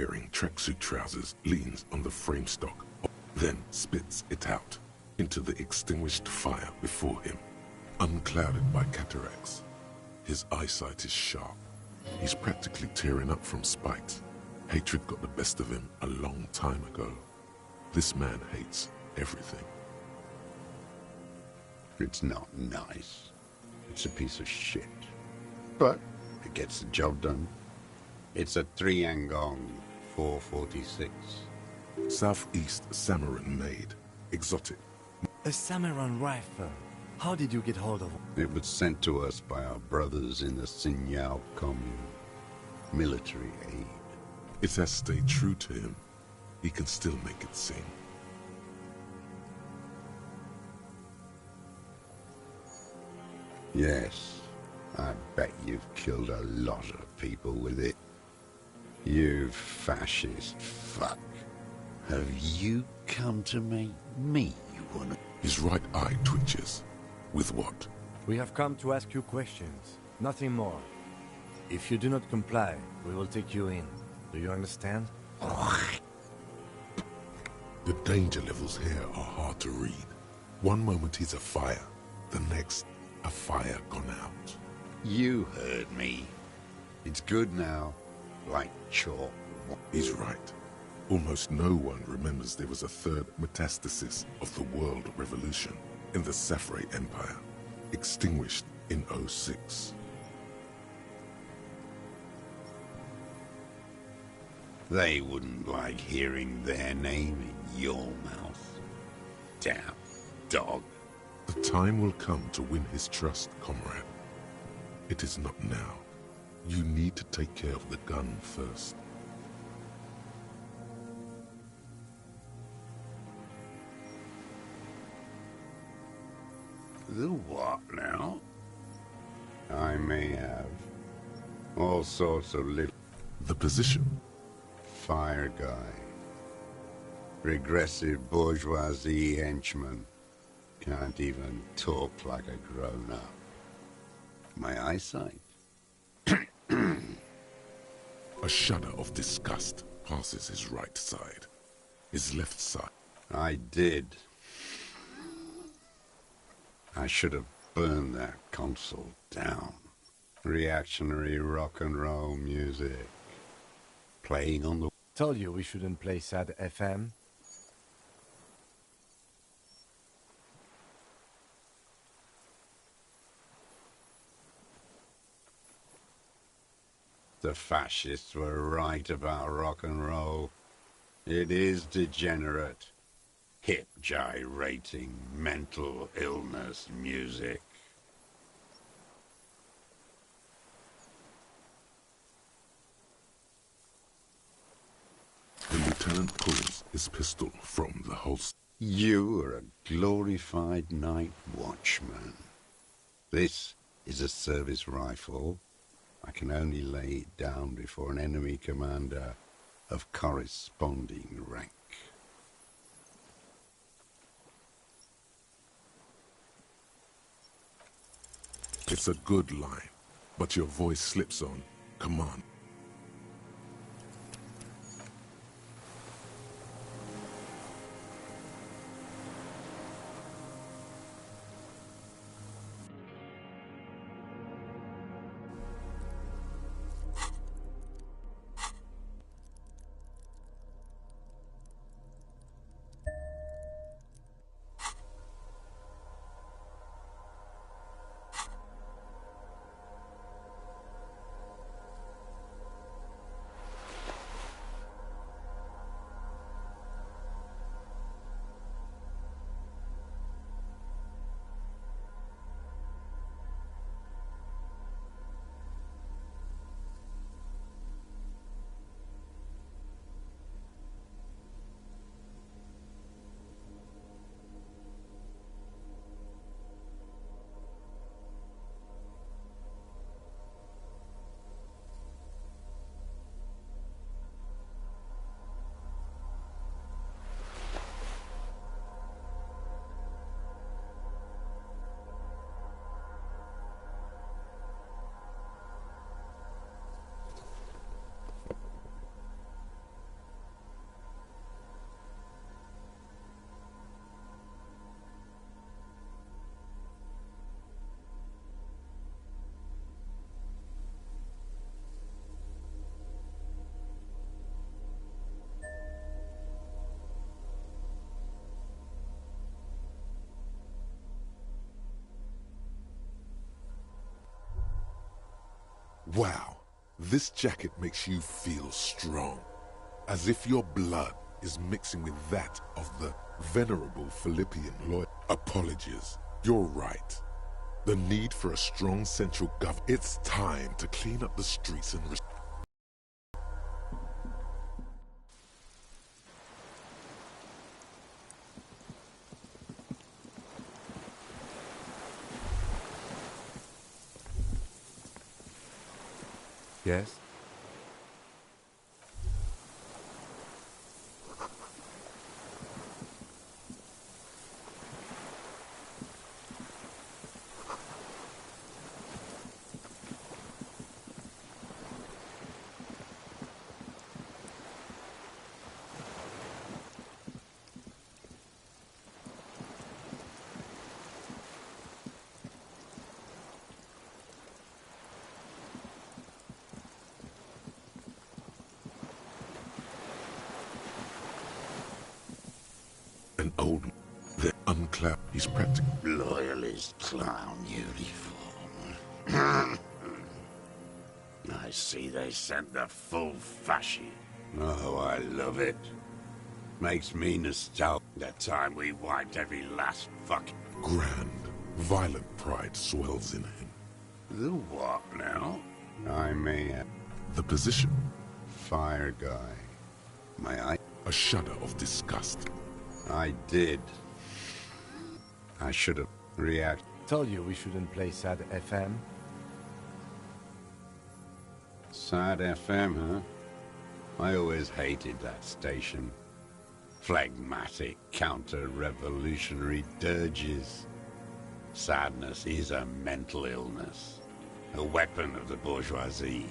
wearing tracksuit trousers, leans on the frame stock, then spits it out into the extinguished fire before him, unclouded by cataracts. His eyesight is sharp. He's practically tearing up from spite. Hatred got the best of him a long time ago. This man hates everything. It's not nice. It's a piece of shit. But it gets the job done. It's a 3-Angong 446. Southeast Samaran made. Exotic. A Samaran rifle. How did you get hold of it? It was sent to us by our brothers in the Sinyao commune. Military aid. It has stayed true to him. He can still make it sing. Yes, I bet you've killed a lot of people with it. You fascist fuck. Have you come to make me one of... His right eye twitches. With what? We have come to ask you questions, nothing more. If you do not comply, we will take you in. Do you understand? The danger levels here are hard to read. One moment he's a fire, the next, a fire gone out. You heard me. It's good now, like chalk. He's right. Almost no one remembers there was a third metastasis of the world revolution in the Safre Empire, extinguished in '06. They wouldn't like hearing their name in your mouth. Damn dog. The time will come to win his trust, comrade. It is not now. You need to take care of the gun first. The what now? I may have all sorts of little The position. fire guy, regressive bourgeoisie henchman, can't even talk like a grown-up. My eyesight? A shudder of disgust passes his right side. His left side. I did. I should have burned that console down. Reactionary rock and roll music. Playing on the... Told you we shouldn't play sad FM. The fascists were right about rock and roll. It is degenerate, hip gyrating, mental illness music. The lieutenant pulls his pistol from the holster. You are a glorified night watchman. This is a service rifle. I can only lay it down before an enemy commander of corresponding rank. It's a good line, but your voice slips on command. Wow, this jacket makes you feel strong. As if your blood is mixing with that of the venerable Philippian lawyer. Apologies, you're right. The need for a strong central government. It's time to clean up the streets and... Yes? An old... The unclap. He's practically... Loyalist clown uniform. I see they sent the full fasci. Oh, I love it. Makes me nostalgic. That time we wiped every last fucking... Grand, violent pride swells in him. The what now? I'm The position, fire guy. a shudder of disgust. I did. I should have reacted. Told you we shouldn't play sad FM. Sad FM, huh? I always hated that station. Phlegmatic, counter-revolutionary dirges. Sadness is a mental illness. A weapon of the bourgeoisie.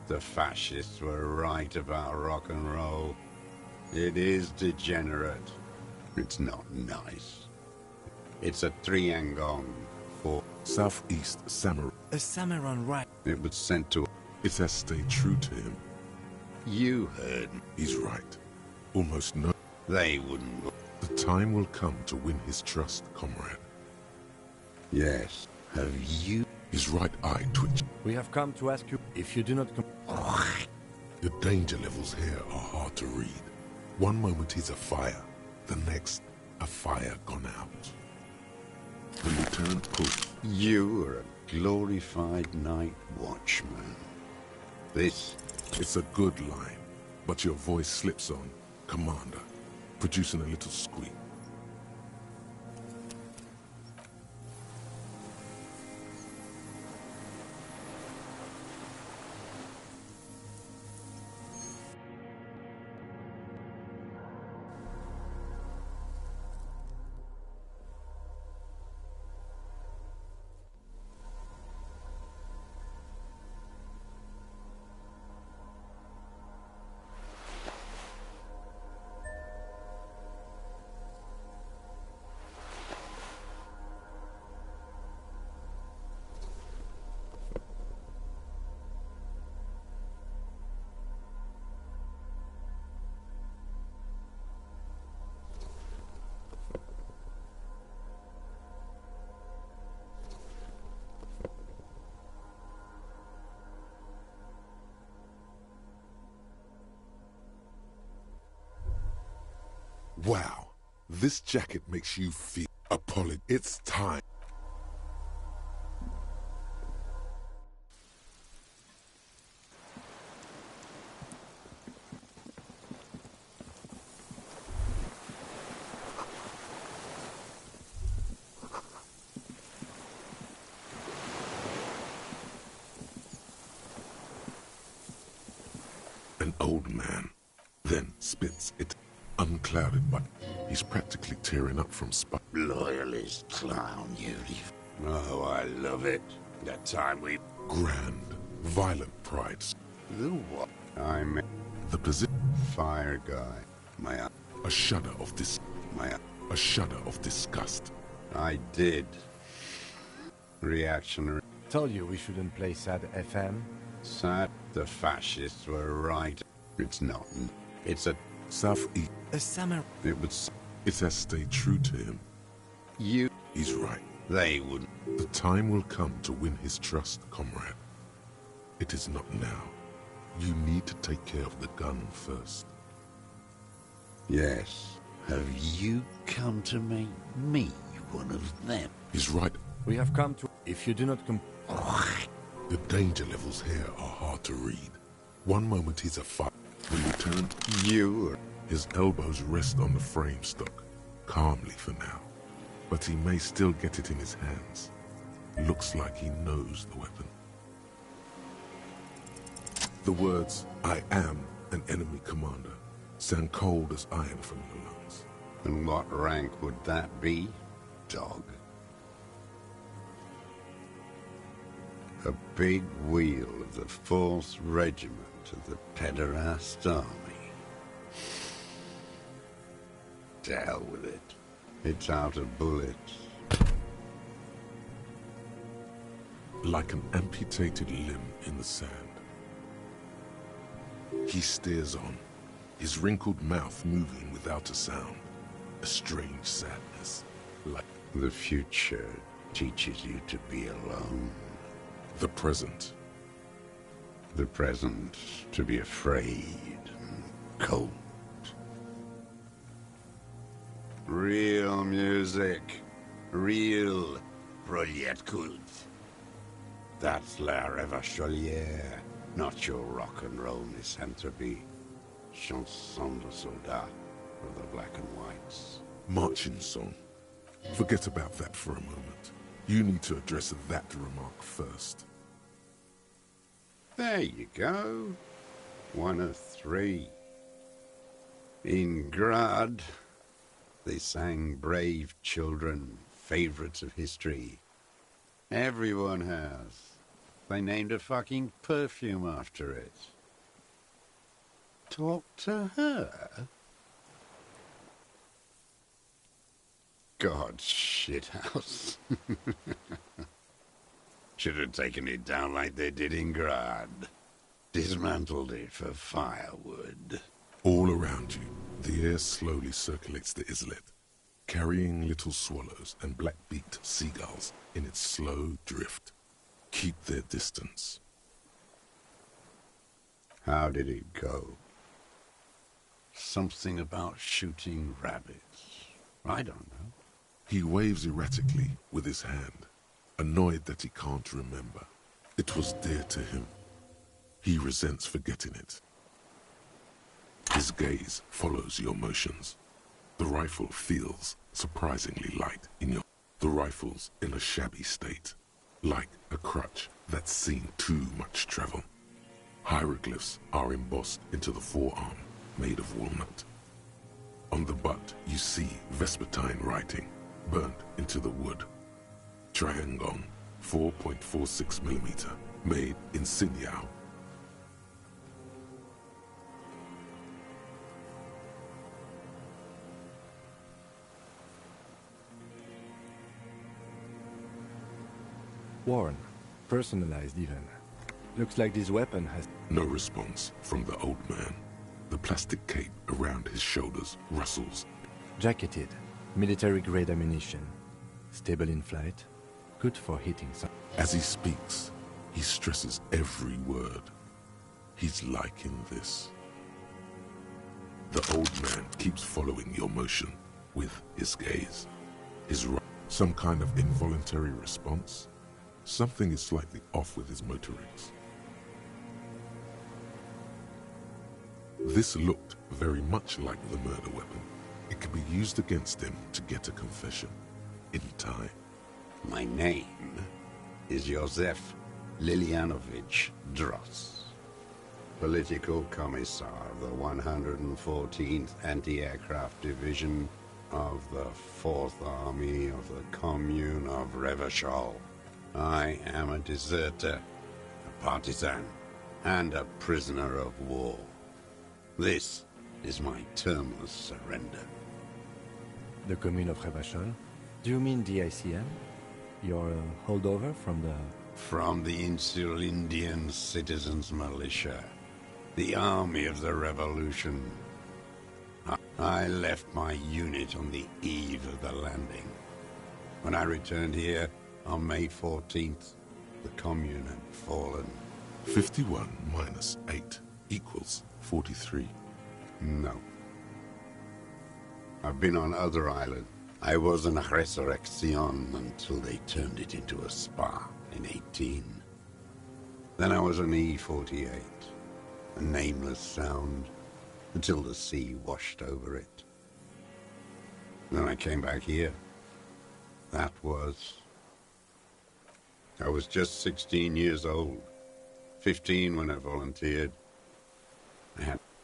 The fascists were right about rock and roll. It is degenerate. It's not nice. It's a triangon for... Southeast Samurai. A Samaran right. It was sent to... It has stayed true to him. You heard me. He's right. Almost no... They wouldn't... The time will come to win his trust, comrade. Yes. Have you... His right eye twitched. We have come to ask you if you do not The danger levels here are hard to read. One moment he's afire, the next, a fire gone out. The lieutenant pulled. You are a glorified night watchman. This... It's a good line, but your voice slips on, Commander, producing a little squeak. Wow, this jacket makes you feel... It's time. An old man, then spits it, unclouded by... He's practically tearing up from spite. Loyalist clown uniform. Oh, I love it. That time we... Grand, violent pride. The what? I'm... The position, Fire guy. a shudder of a shudder of disgust. I did. Reactionary. told you we shouldn't play sad FM. Sad. The fascists were right. It's not. It's a... Southeast. A summer. It has stayed true to him. You... He's right. They wouldn't. The time will come to win his trust, comrade. It is not now. You need to take care of the gun first. Yes. Have you come to make me one of them? He's right. We have come to... If you do not The danger levels here are hard to read. One moment he's a fight. The lieutenant, You his elbows rest on the frame stock, calmly for now. But he may still get it in his hands. Looks like he knows the weapon. The words, "I am an enemy commander," sound cold as iron from your lungs. And what rank would that be, dog? A big wheel of the 4th Regiment of the Pederast Army. To hell with it. It's out of bullets. Like an amputated limb in the sand. He steers on, his wrinkled mouth moving without a sound. A strange sadness, like The future teaches you to be alone. the present. The present to be afraid and cold. Real music. Real Prolet Cult. That's La Revacholière, not your rock and roll misanthropy. Chanson de soldat of the black and whites. Marching song. Forget about that for a moment. You need to address that remark first. There you go. 1 of 3. In Grad, they sang Brave Children, favorites of history. Everyone has. They named a fucking perfume after it. Talk to her? God, shithouse. Should have taken it down like they did in Grad. Dismantled it for firewood. All around you, the air slowly circulates the islet, carrying little swallows and black-beaked seagulls in its slow drift. Keep their distance. How did it go? Something about shooting rabbits. I don't know. He waves erratically with his hand, annoyed that he can't remember. It was dear to him. He resents forgetting it. His gaze follows your motions. The rifle feels surprisingly light in your... The rifle's in a shabby state, like a crutch that's seen too much travel. Hieroglyphs are embossed into the forearm, made of walnut. On the butt, you see Vespertine writing, burnt into the wood. Triangon, 4.46mm, made in Sinyao. Worn. Personalized even. Looks like this weapon has... No response from the old man. The plastic cape around his shoulders rustles. Jacketed. Military-grade ammunition. Stable in flight. Good for hitting some... As he speaks, he stresses every word. He's liking this. The old man keeps following your motion with his gaze. Some kind of involuntary response? Something is slightly off with his motorics. This looked very much like the murder weapon. It could be used against him to get a confession. In time. My name is Josef Lilianovich Dross, Political Commissar of the 114th Anti-Aircraft Division of the 4th Army of the Commune of Revachol. I am a deserter, a partisan, and a prisoner of war. This is my termless surrender. The Commune of Revachol? Do you mean the ICM? Your holdover from the... From the Insular Indian Citizens Militia, the army of the revolution. I left my unit on the eve of the landing. When I returned here on May 14th, the Commune had fallen. 51 minus 8 equals 43. No. I've been on other islands. I was an Resurrection until they turned it into a spa in 18. Then I was an E-48, a nameless sound, until the sea washed over it. Then I came back here. I was just 16 years old, 15 when I volunteered.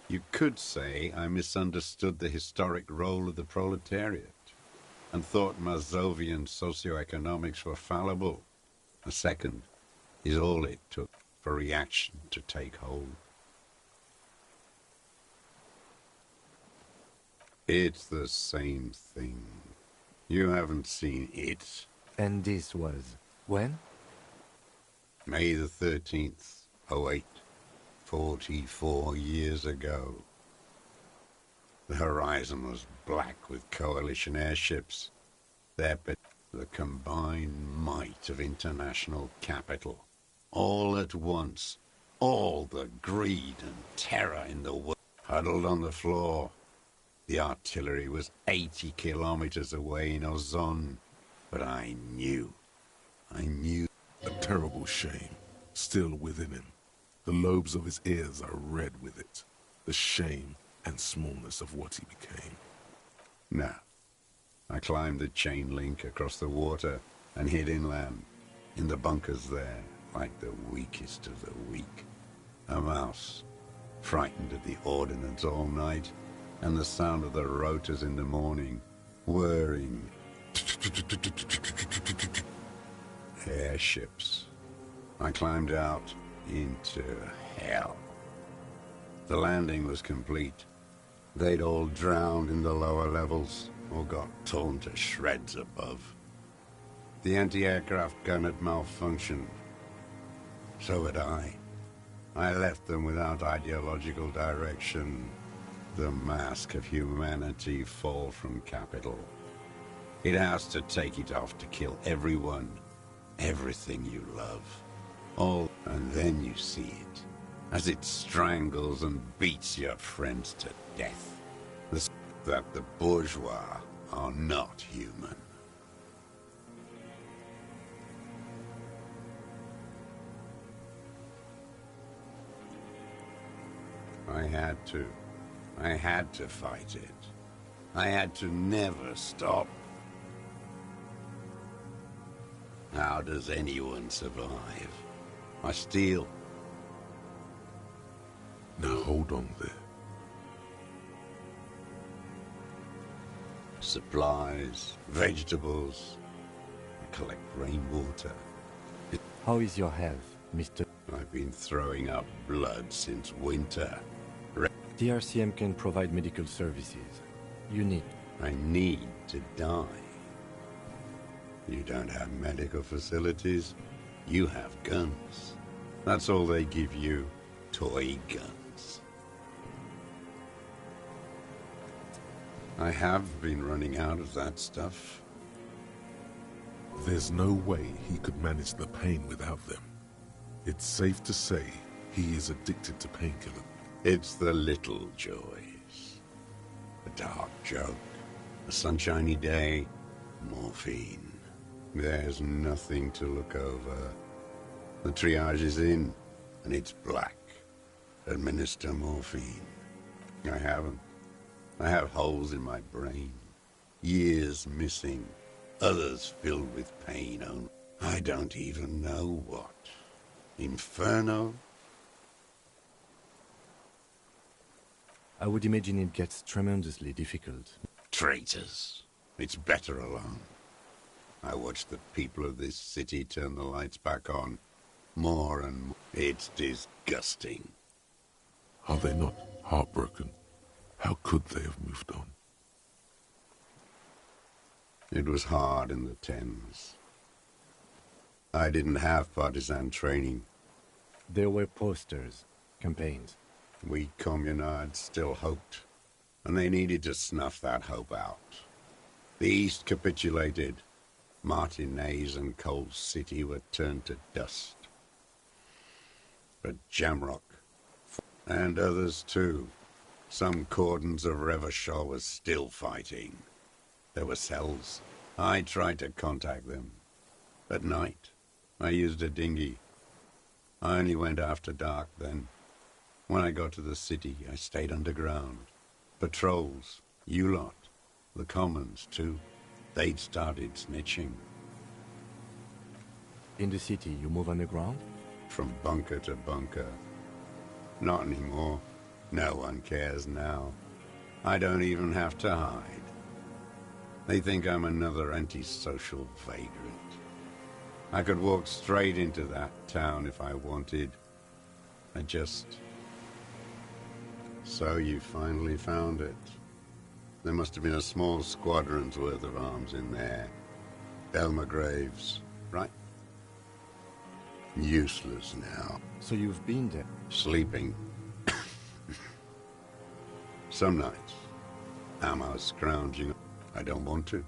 You could say I misunderstood the historic role of the proletariat and thought Mazovian socioeconomics were fallible. A second is all it took for reaction to take hold. It's the same thing. You haven't seen it. And this was when? May the 13th, 08, 44 years ago. The horizon was black with coalition airships. The combined might of international capital. All at once. All the greed and terror in the world huddled on the floor. The artillery was 80 kilometers away in Ozon. But I knew. A terrible shame, still within him. The lobes of his ears are red with it. The shame and smallness of what he became. No. I climbed the chain link across the water and hid inland, in the bunkers there, like the weakest of the weak. A mouse, frightened at the ordnance all night, and the sound of the rotors in the morning, whirring. Airships. I climbed out into hell. The landing was complete. They'd all drowned in the lower levels, or got torn to shreds above. The anti-aircraft gun had malfunctioned. So had I. I left them without ideological direction. The mask of humanity fall from capital. It has to take it off to kill everyone, everything you love. All, and then you see it, as it strangles and beats your friends to death. That the bourgeois are not human. I had to fight it. I had to never stop. How does anyone survive? I steal. Now hold on there. Supplies, vegetables. I collect rainwater. How is your health, Mr. I've been throwing up blood since winter. The RCM can provide medical services. You need. I need to die. You don't have medical facilities. You have guns. That's all they give you. Toy guns. I have been running out of that stuff. There's no way he could manage the pain without them. It's safe to say he is addicted to painkillers. It's the little joys. A dark joke, a sunshiny day, morphine. There's nothing to look over. The triage is in, and it's black. Administer morphine. I haven't. I have holes in my brain. Years missing. Others filled with pain only. I don't even know what. Inferno? I would imagine it gets tremendously difficult. Traitors. It's better alone. I watch the people of this city turn the lights back on. More and more. It's disgusting. Are they not heartbroken? How could they have moved on? It was hard in the Thames. I didn't have partisan training. There were posters, campaigns. We communards still hoped, and they needed to snuff that hope out. The East capitulated. Martinez and Coal City were turned to dust. but Jamrock. And others too. Some cordons of Revachol was still fighting. There were cells. I tried to contact them. At night, I used a dinghy. I only went after dark then. When I got to the city, I stayed underground. Patrols, you lot, the commons too. They'd started snitching. In the city, you move underground? From bunker to bunker. Not anymore. No one cares now. I don't even have to hide. They think I'm another antisocial vagrant. I could walk straight into that town if I wanted. I just... So you finally found it. There must have been a small squadron's worth of arms in there. Elmer Graves, right? Useless now. So you've been there? Sleeping. Some nights, I'm out scrounging. I don't want to.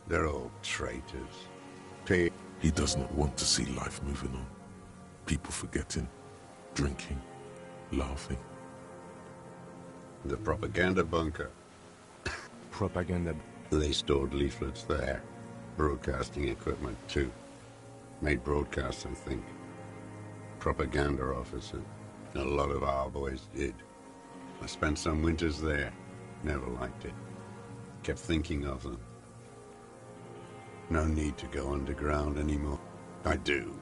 They're all traitors. He does not want to see life moving on. People forgetting, drinking, laughing. The propaganda bunker. Propaganda. They stored leaflets there. Broadcasting equipment, too. Made broadcasts, I think. Propaganda officer. A lot of our boys did. I spent some winters there. Never liked it. Kept thinking of them. No need to go underground anymore. I do.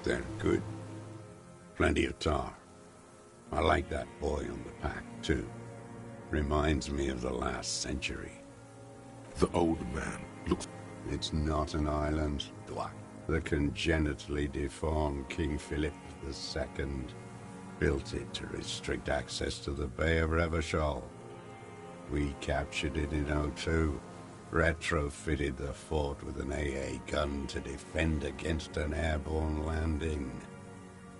They're good. Plenty of tar. I like that boy on the pack, too. Reminds me of the last century. The old man looks... It's not an island. The congenitally deformed King Philip II built it to restrict access to the Bay of Revachol. We captured it in '02, retrofitted the fort with an AA gun to defend against an airborne landing.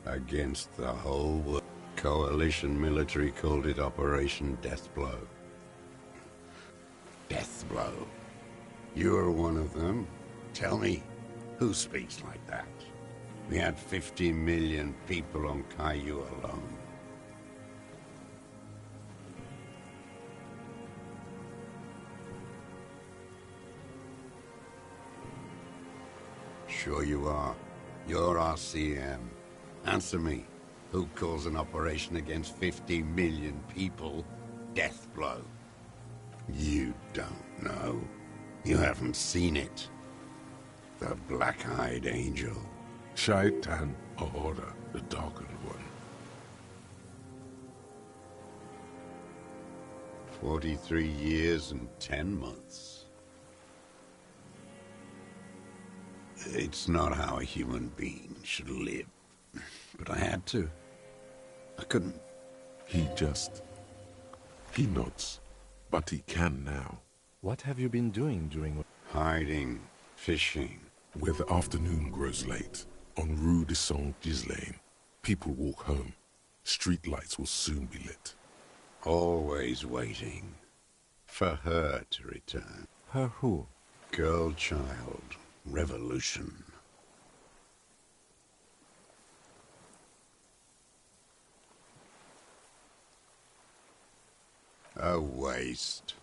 Against the whole world. Coalition military called it Operation Deathblow. Deathblow. You're one of them. Tell me, who speaks like that? We had 50 million people on Caillou alone. Sure you are. You're RCM. Answer me. Who calls an operation against 50 million people Deathblow? You don't know. You haven't seen it. The Black-Eyed Angel. Shaitan Ahura, the Darkened One. 43 years and 10 months. It's not how a human being should live. But I had to. I couldn't. He nods. But he can now. What have you been doing during... Hiding, fishing. Where the afternoon grows late, on Rue de Saint-Ghislain, people walk home. Street lights will soon be lit. Always waiting. For her to return. Her who? Girl child. Revolution. A waste.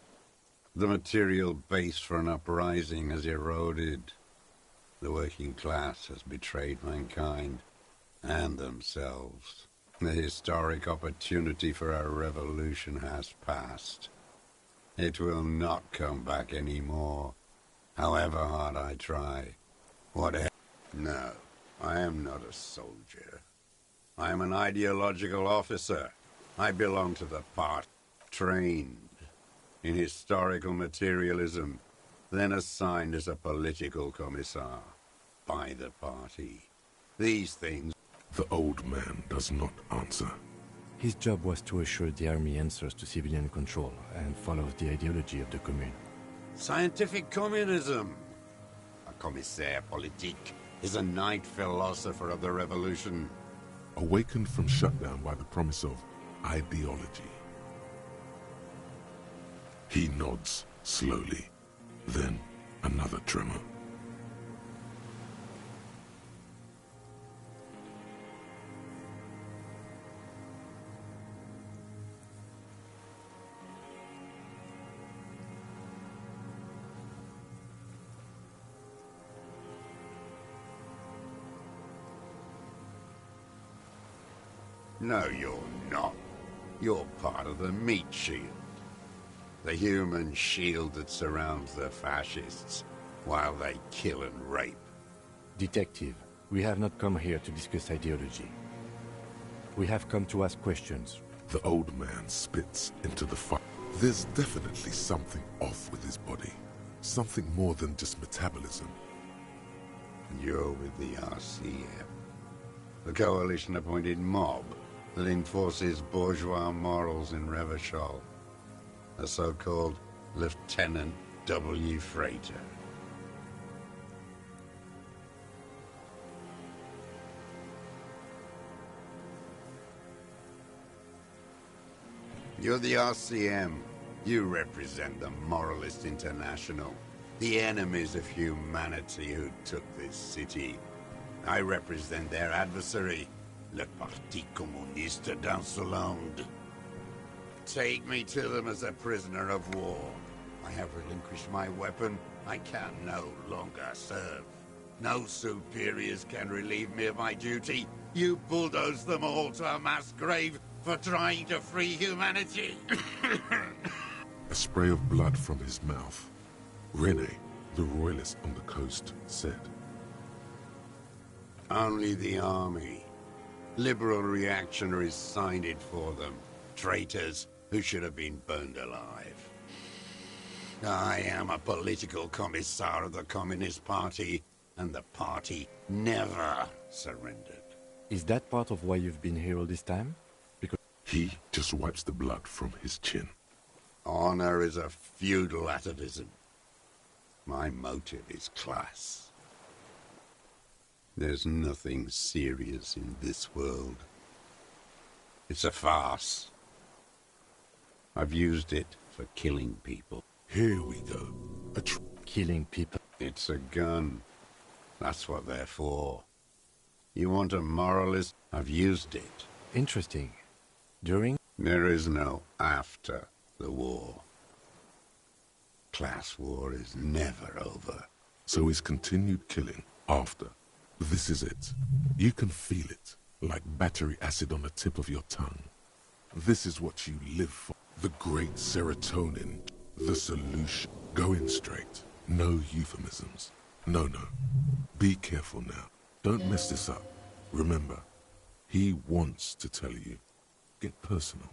The material base for an uprising has eroded. The working class has betrayed mankind and themselves. The historic opportunity for a revolution has passed. It will not come back anymore, however hard I try. Whatever. No, I am not a soldier. I am an ideological officer. I belong to the part. Trained in historical materialism, then assigned as a political commissar by the party. These things... The old man does not answer. His job was to assure the army answers to civilian control and follows the ideology of the Commune. Scientific communism. A commissaire politique is a knight philosopher of the revolution. Awakened from shutdown by the promise of ideology. He nods slowly, then another tremor. No, you're not. You're part of the meat shield. The human shield that surrounds the fascists while they kill and rape. Detective, we have not come here to discuss ideology. We have come to ask questions. The old man spits into the fire. There's definitely something off with his body. Something more than just metabolism. You're with the RCM. The coalition-appointed mob that enforces bourgeois morals in Revachol. The so-called Lieutenant W. Freighter. You're the RCM. You represent the Moralist International, the enemies of humanity who took this city. I represent their adversary, le Parti Communiste d'Insolande. Take me to them as a prisoner of war. I have relinquished my weapon. I can no longer serve. No superiors can relieve me of my duty. You bulldoze them all to a mass grave for trying to free humanity. A spray of blood from his mouth. Rene, the royalist on the coast, said. Only the army. Liberal reactionaries signed it for them. Traitors who should have been burned alive. I am a political commissar of the Communist Party, and the party never surrendered. Is that part of why you've been here all this time? Because He just wipes the blood from his chin. Honor is a feudal atavism. My motive is class. There's nothing serious in this world. It's a farce. I've used it for killing people. Here we go. killing people. It's a gun. That's what they're for. You want a moralist? I've used it. Interesting. During? There is no after the war. Class war is never over. So he's continued killing after. This is it. You can feel it, like battery acid on the tip of your tongue. This is what you live for. The great serotonin. The solution. Going straight. No euphemisms. No, no. Be careful now. Don't mess this up. Remember, he wants to tell you. Get personal.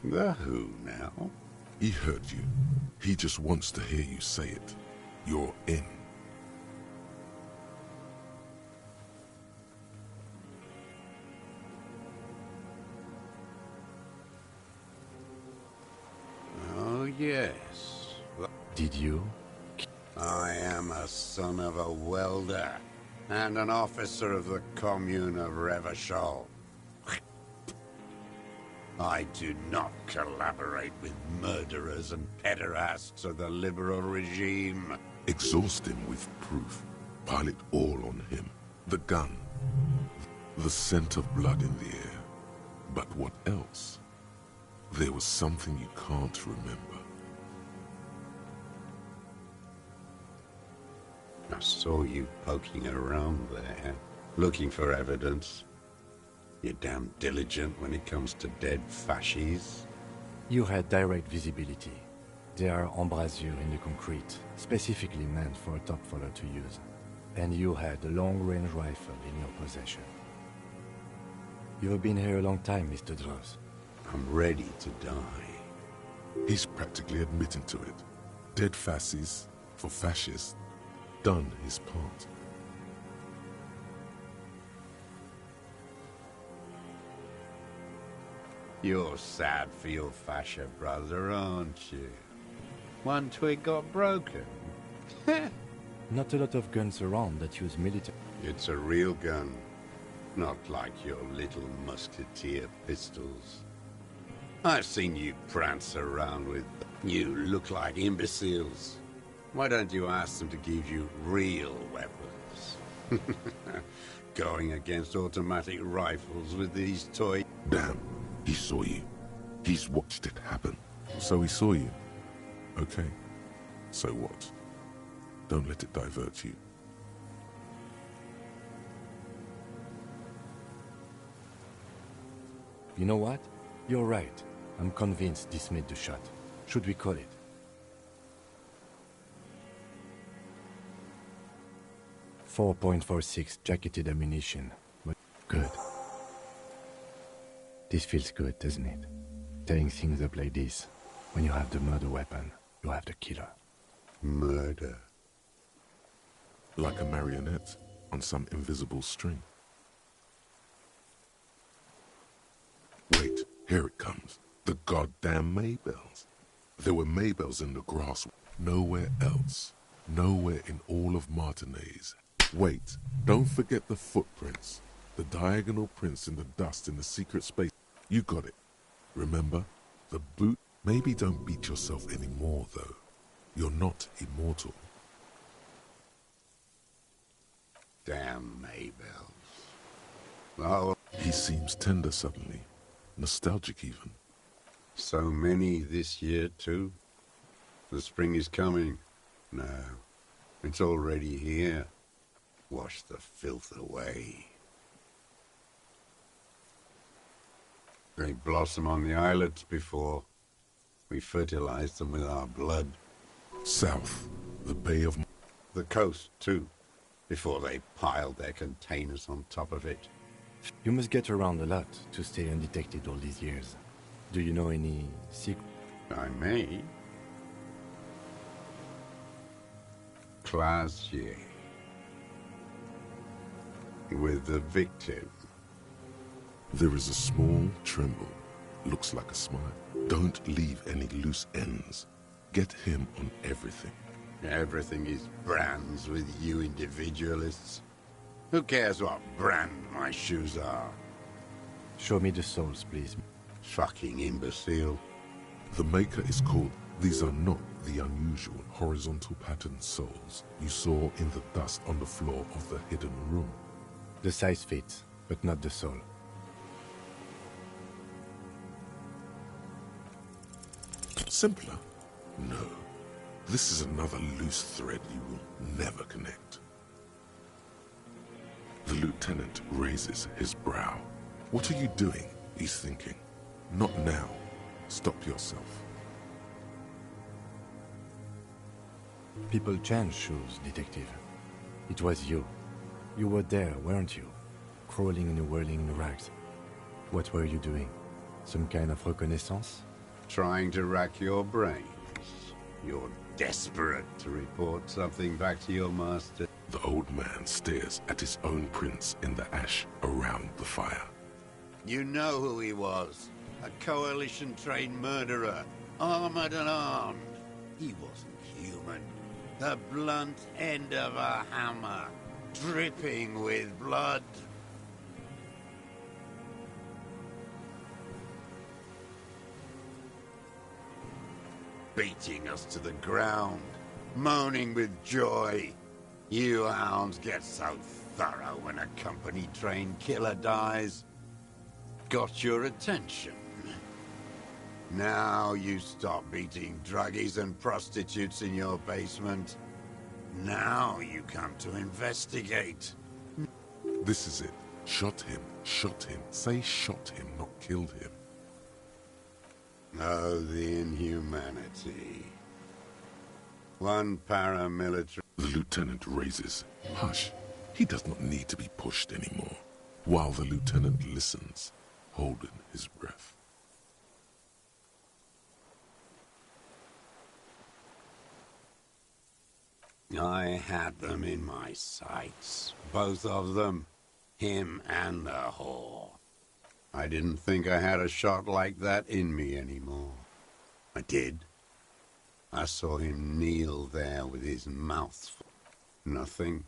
The who now? He heard you. He just wants to hear you say it. You're in. Oh, yes. Did you? I am a son of a welder and an officer of the Commune of Revachol. I do not collaborate with murderers and pederasts of the liberal regime. Exhaust him with proof. Pile it all on him. The gun. The scent of blood in the air. But what else? There was something you can't remember. I saw you poking around there, looking for evidence. You're damn diligent when it comes to dead fascies. You had direct visibility. There are embrasures in the concrete, specifically meant for a top follower to use. And you had a long-range rifle in your possession. You've been here a long time, Mr. Droz. I'm ready to die. He's practically admitting to it. Dead fascists, for fascists, done his part. You're sad for your fascia brother, aren't you? One twig got broken. Not a lot of guns around that use military. It's a real gun. Not like your little musketeer pistols. I've seen you prance around with... You look like imbeciles. Why don't you ask them to give you real weapons? Going against automatic rifles with these toy... Damn, he saw you. He's watched it happen. So he saw you. Okay. So what? Don't let it divert you. You know what? You're right. I'm convinced this made the shot. Should we call it? .46 jacketed ammunition. But good. This feels good, doesn't it? Tearing things up like this. When you have the murder weapon, you have the killer. Murder. Like a marionette on some invisible string. Wait, here it comes. The goddamn Maybells. There were Maybells in the grass. Nowhere else. Nowhere in all of Martinez. Wait, don't forget the footprints. The diagonal prints in the dust in the secret space. You got it. Remember? The boot. Maybe don't beat yourself anymore, though. You're not immortal. Damn Maybells. Oh, He seems tender suddenly. Nostalgic even. so many this year, too. The spring is coming. No, it's already here. Wash the filth away. They blossom on the islets before. We fertilized them with our blood. South, the Bay of... The coast, too, before they piled their containers on top of it. You must get around a lot to stay undetected all these years. Do you know any secret? I may. Classier. With the victim. There is a small tremble. Looks like a smile. Don't leave any loose ends. Get him on everything. Everything is brands with you individualists. Who cares what brand my shoes are? Show me the souls, please. Fucking imbecile. The maker is called... These are not the unusual horizontal pattern souls you saw in the dust on the floor of the hidden room. The size fits, but not the soul. Simpler? No. This is another loose thread you will never connect. The lieutenant raises his brow. What are you doing? He's thinking. Not now. Stop yourself. People change shoes, detective. It was you. You were there, weren't you? Crawling and whirling in the rags. What were you doing? Some kind of reconnaissance? Trying to rack your brains. You're desperate to report something back to your master. The old man stares at his own prints in the ash around the fire. You know who he was. A coalition-trained murderer. Armored and armed. He wasn't human. The blunt end of a hammer. Dripping with blood. Beating us to the ground. Moaning with joy. You hounds get so thorough when a company-trained killer dies. Got your attention. Now you stop beating druggies and prostitutes in your basement. Now you come to investigate. This is it. Shot him. Shot him. Say shot him, not killed him. Oh, the inhumanity. One paramilitary... The lieutenant raises. Hush. He does not need to be pushed anymore. While the lieutenant listens, holding his breath. I had them in my sights. Both of them. Him and the whore. I didn't think I had a shot like that in me anymore. I did. I saw him kneel there with his mouth full. Nothing.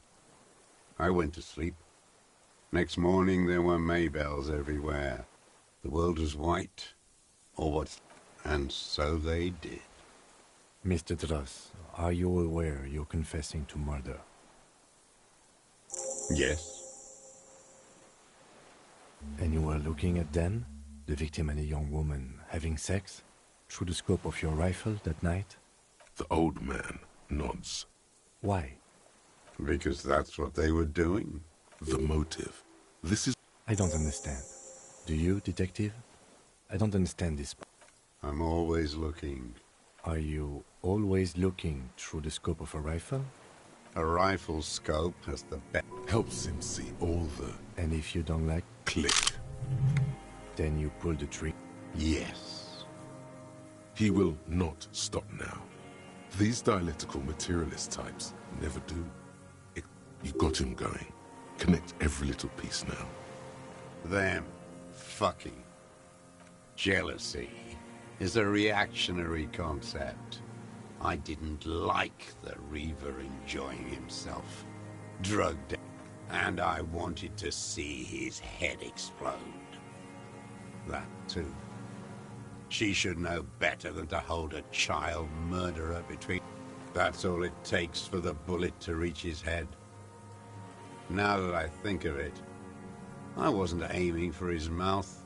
I went to sleep. Next morning there were Maybells everywhere. The world was white. Or what? And so they did. Mr. Dross, are you aware you're confessing to murder? Yes. And you were looking at them, the victim and a young woman, having sex, through the scope of your rifle that night? The old man nods. Why? Because that's what they were doing. The motive. This is... I don't understand. Do you, detective? I don't understand this. I'm always looking. Are you always looking through the scope of a rifle? A rifle scope has the best. helps him see all the... And if you don't like, click. then you pull the trigger. Yes. He will not stop now. These dialectical materialist types never do. You got him going. Connect every little piece now. Them fucking. Jealousy is a reactionary concept. I didn't like the Reaver enjoying himself. Drugged, and I wanted to see his head explode. That too. She should know better than to hold a child murderer between... That's all it takes for the bullet to reach his head. Now that I think of it, I wasn't aiming for his mouth.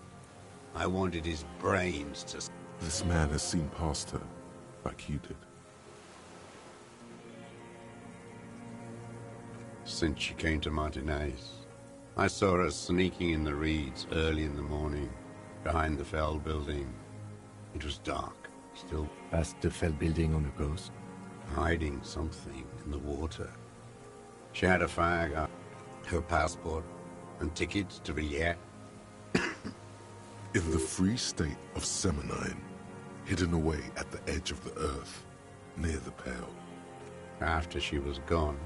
I wanted his brains to... This man has seen past her, like you did. Since she came to Martinez, I saw her sneaking in the reeds early in the morning, behind the Fell building. It was dark. still Past the fell building on the coast. hiding something in the water. She had a fag, her passport, and tickets to Villiers. In the free state of Seminine, hidden away at the edge of the earth, near the Pale. After she was gone,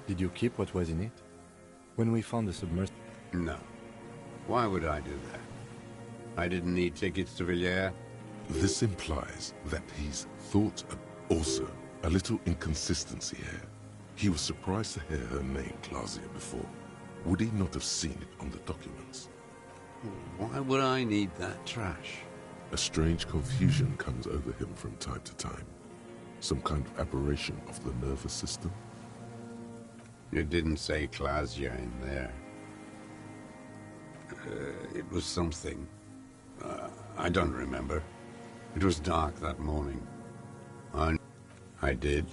Did you keep what was in it? When we found the submersible... no. Why would I do that? I didn't need tickets to Villiers. This implies that he's thought of. Also, a little inconsistency here. He was surprised to hear her name Clausia before. Would he not have seen it on the documents? Why would I need that trash? A strange confusion comes over him from time to time. Some kind of aberration of the nervous system. You didn't say Clausia in there. It was something. I don't remember. It was dark that morning. I did.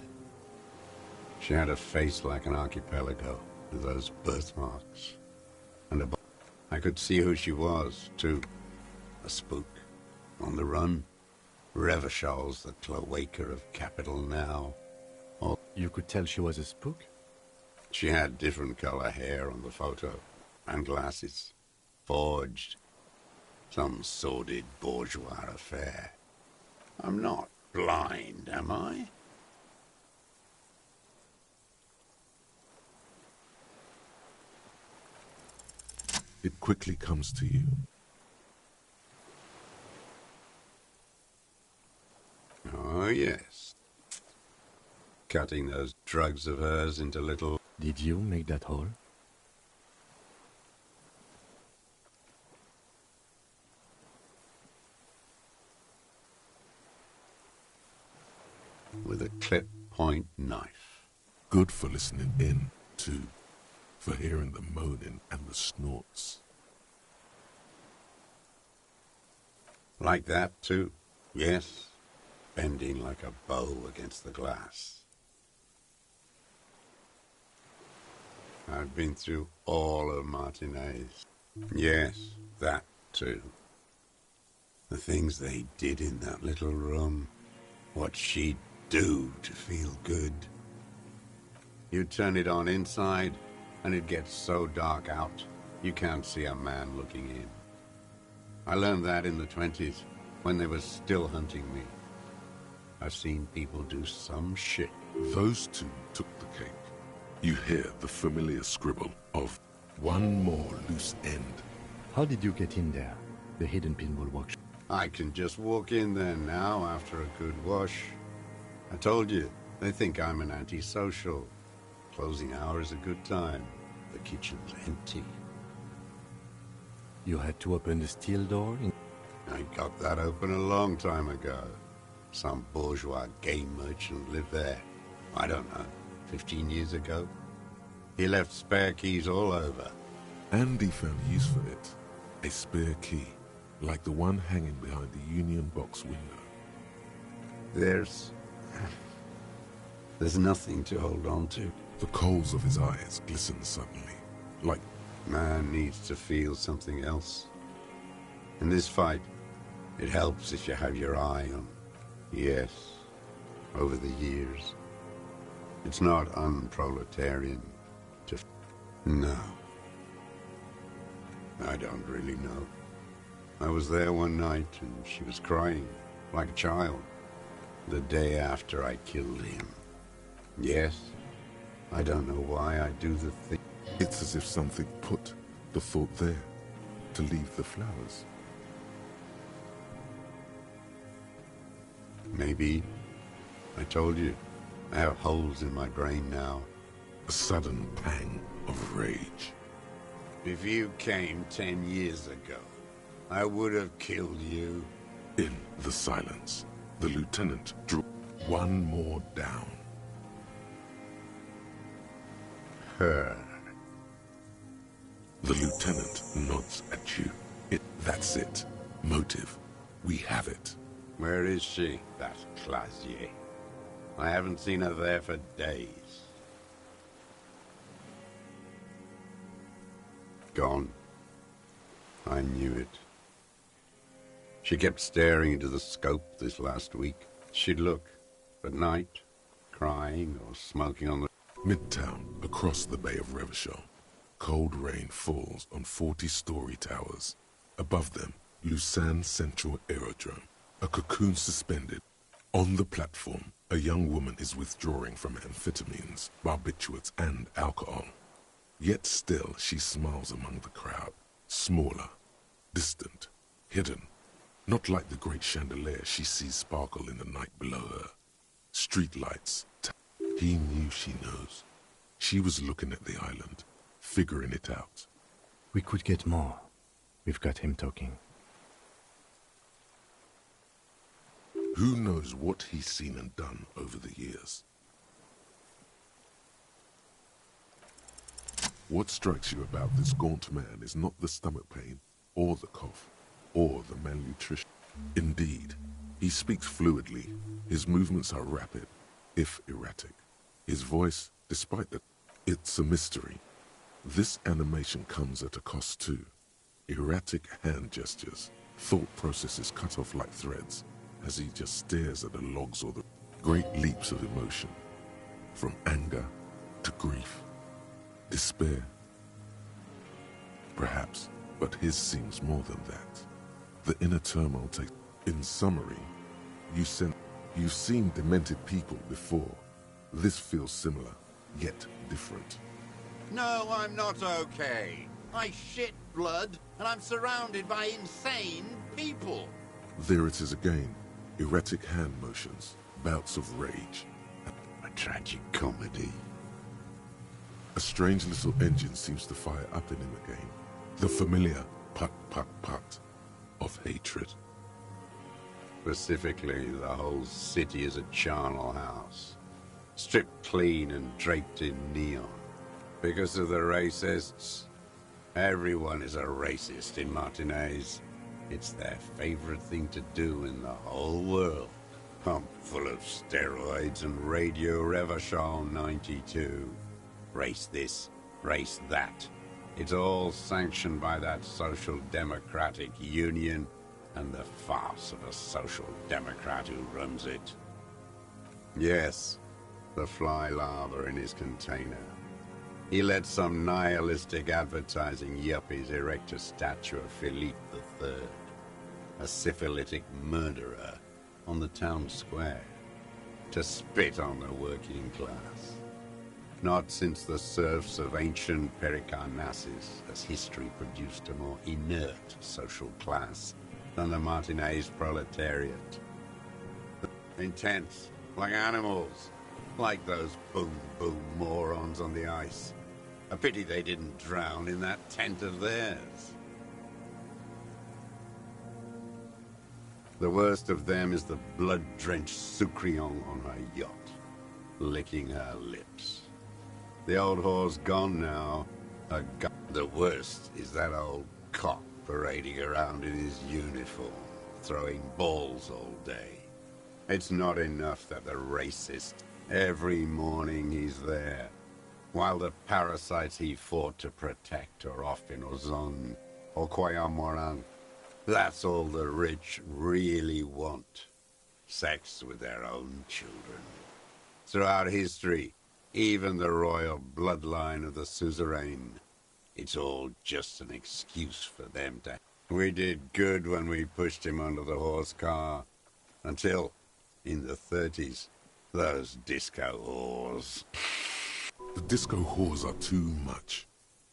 She had a face like an archipelago, with those birthmarks. And I could see who she was, too. A spook. On the run. Revachol's the cloaca of capital now. You could tell she was a spook? She had different color hair on the photo. And glasses. Forged. Some sordid bourgeois affair. I'm not blind, am I? It quickly comes to you. Oh, yes. Cutting those drugs of hers into little... Did you make that hole? with a clip point knife. Good for listening in, too. For hearing the moaning and the snorts. Like that, too? Yes. Bending like a bow against the glass. I've been through all of Martinez. Yes, that, too. The things they did in that little room. What she'd do to feel good. You turn it on inside, and it gets so dark out, you can't see a man looking in. I learned that in the 20s, when they were still hunting me. I've seen people do some shit. Those two took the cake. You hear the familiar scribble of one more loose end. How did you get in there? The hidden pinball workshop. I can just walk in there now after a good wash. I told you, they think I'm an antisocial. Closing hour is a good time. The kitchen's empty. You had to open the steel door? I got that open a long time ago. Some bourgeois game merchant lived there. I don't know, 15 years ago. He left spare keys all over. Andy found use for it. A spare key, like the one hanging behind the Union Box window. There's nothing to hold on to. The coals of his eyes glisten suddenly, like... Man needs to feel something else. In this fight, it helps if you have your eye on. Yes, over the years. It's not unproletarian to... No. I don't really know. I was there one night and she was crying, like a child, the day after I killed him. Yes, I don't know why I do the thing. It's as if something put the thought there, to leave the flowers. Maybe. I told you, I have holes in my brain now. A sudden pang of rage. If you came 10 years ago, I would have killed you. In the silence, the lieutenant drew one more down. Her. The lieutenant nods at you. That's it. Motive. We have it. Where is she, that Clasier? I haven't seen her there for days. Gone. I knew it. She kept staring into the scope this last week. She'd look at night, crying or smoking on the... Midtown, across the Bay of Revachol. Cold rain falls on 40-story towers. Above them, Lausanne Central Aerodrome. A cocoon suspended. On the platform, a young woman is withdrawing from amphetamines, barbiturates, and alcohol. Yet still she smiles among the crowd. Smaller, distant, hidden. Not like the great chandelier she sees sparkle in the night below her. Street lights. He knew she knows. She was looking at the island, figuring it out. We could get more. We've got him talking. Who knows what he's seen and done over the years? What strikes you about this gaunt man is not the stomach pain, or the cough, or the malnutrition. Indeed, he speaks fluidly. His movements are rapid, if erratic. His voice, despite that, it's a mystery. This animation comes at a cost too. Erratic hand gestures, thought processes cut off like threads, as he just stares at the logs or the great leaps of emotion, from anger to grief, despair. Perhaps, but his seems more than that. The inner turmoil takes... In summary, you've seen demented people before. This feels similar, yet different. No, I'm not okay. I shit blood, and I'm surrounded by insane people. There it is again. Erratic hand motions, bouts of rage. A tragic comedy. A strange little engine seems to fire up in him again. The familiar put, put, put of hatred. Specifically, the whole city is a charnel house. Stripped clean and draped in neon. Because of the racists. Everyone is a racist in Martinez. It's their favorite thing to do in the whole world. Pump full of steroids and Radio Revachol 92. Race this, race that. It's all sanctioned by that Social Democratic Union and the farce of a Social Democrat who runs it. Yes, the fly larva in his container. He let some nihilistic advertising yuppies erect a statue of Philippe III, a syphilitic murderer, on the town square, to spit on the working class. Not since the serfs of ancient Pericarnassus has history produced a more inert social class than the Martinez proletariat. Intense, like animals, like those boom-boom morons on the ice. A pity they didn't drown in that tent of theirs. The worst of them is the blood-drenched Sucrion on her yacht, licking her lips. The old whore's gone now. The worst is that old cock parading around in his uniform, throwing balls all day. It's not enough that the racist, every morning he's there, while the parasites he fought to protect are off in Ozon or Coyamorang. That's all the rich really want. Sex with their own children. Throughout history, even the royal bloodline of the suzerain, it's all just an excuse for them to... We did good when we pushed him under the horse car, until, in the 30s, those disco whores... The disco whores are too much.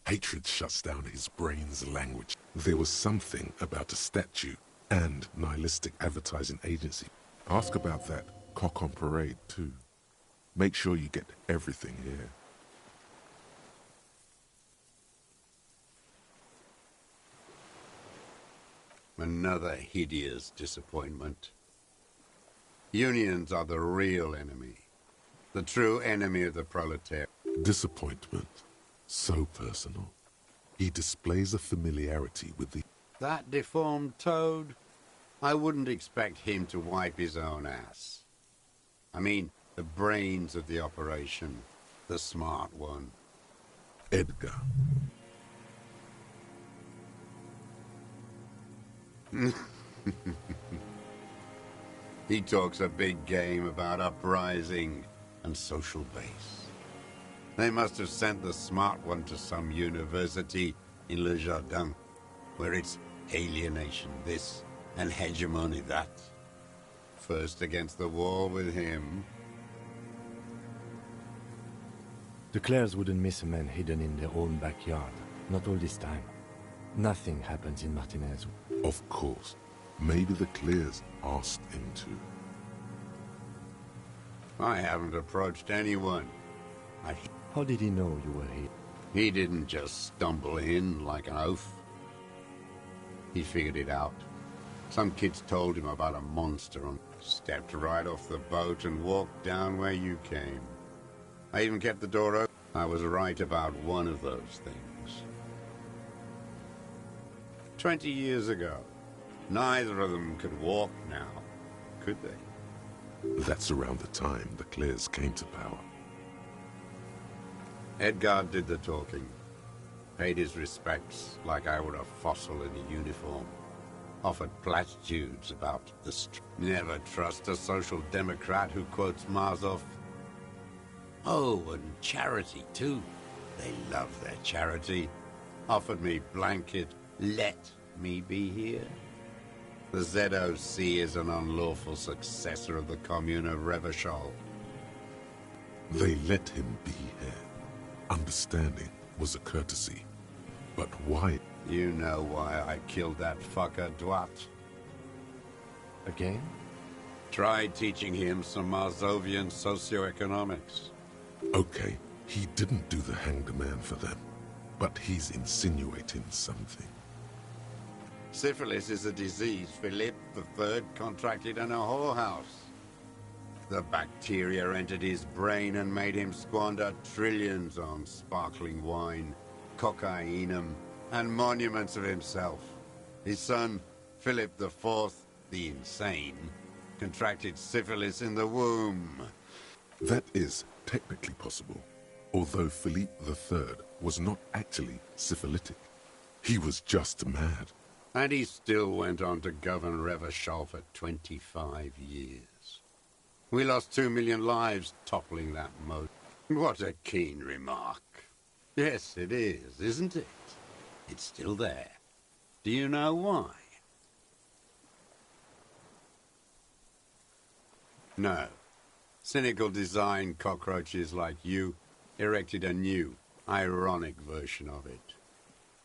Hatred shuts down his brain's language. There was something about a statue and nihilistic advertising agency. Ask about that cock on parade, too. Make sure you get everything here. Another hideous disappointment. Unions are the real enemy. The true enemy of the proletariat. Disappointment. So personal. He displays a familiarity with the... That deformed toad? I wouldn't expect him to wipe his own ass. I mean, the brains of the operation. The smart one. Edgar. He talks a big game about uprising and social base. They must have sent the smart one to some university in Le Jardin, where it's alienation this and hegemony that. First against the wall with him. The Clares wouldn't miss a man hidden in their own backyard. Not all this time. Nothing happens in Martinez. Of course. Maybe the Clears asked him to. I haven't approached anyone. How did he know you were here? He didn't just stumble in like an oaf. He figured it out. Some kids told him about a monster and stepped right off the boat and walked down where you came. I even kept the door open. I was right about one of those things. 20 years ago. Neither of them could walk now, could they? That's around the time the Clears came to power. Edgar did the talking. Paid his respects like I were a fossil in a uniform. Offered platitudes about the never trust a social democrat who quotes Marzoff. Oh, and charity too. They love their charity. Offered me blanket, let me be here. The ZOC is an unlawful successor of the Commune of Revachol. They let him be here. Understanding was a courtesy. But why? You know why I killed that fucker, Dwat. Again? Tried teaching him some Marzovian socioeconomics. Okay, he didn't do the hanged man for them. But he's insinuating something. Syphilis is a disease Philip III contracted in a whorehouse. The bacteria entered his brain and made him squander trillions on sparkling wine, cocainum, and monuments of himself. His son, Philip IV, the insane, contracted syphilis in the womb. That is technically possible, although Philippe III was not actually syphilitic. He was just mad. And he still went on to govern Revachol for 25 years. We lost 2 million lives toppling that mode. What a keen remark. Yes, it is, isn't it? It's still there. Do you know why? No. Cynical design cockroaches like you erected a new, ironic version of it.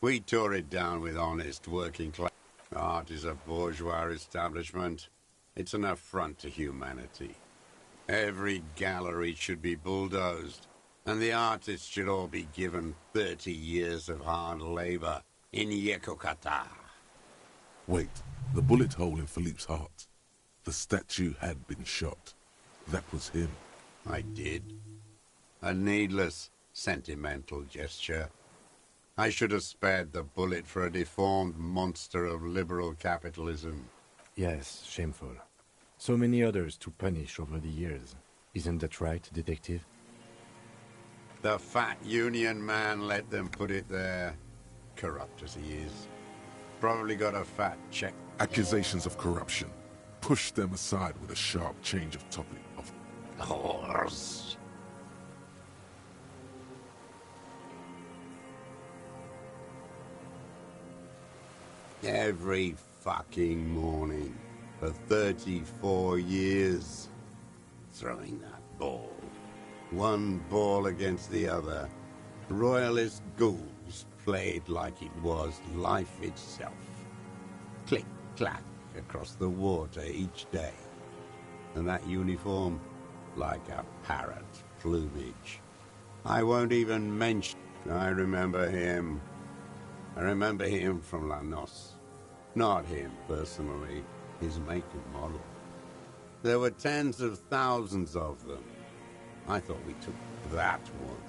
We tore it down with honest working class. Art is a bourgeois establishment. It's an affront to humanity. Every gallery should be bulldozed, and the artists should all be given 30 years of hard labor in Yekokata. Wait, the bullet hole in Philippe's heart. The statue had been shot. That was him. I did. A needless, sentimental gesture. I should have spared the bullet for a deformed monster of liberal capitalism. Yes, shameful. So many others to punish over the years. Isn't that right, detective? The fat union man let them put it there. Corrupt as he is. Probably got a fat check. Accusations of corruption. Push them aside with a sharp change of topic. Whores. Every fucking morning for 34 years. Throwing that ball. One ball against the other. Royalist ghouls played like it was life itself. Click, clack across the water each day. And that uniform, like a parrot plumage. I won't even mention. I remember him. I remember him from La Noce. Not him personally, his make and model. There were tens of thousands of them. I thought we took that one.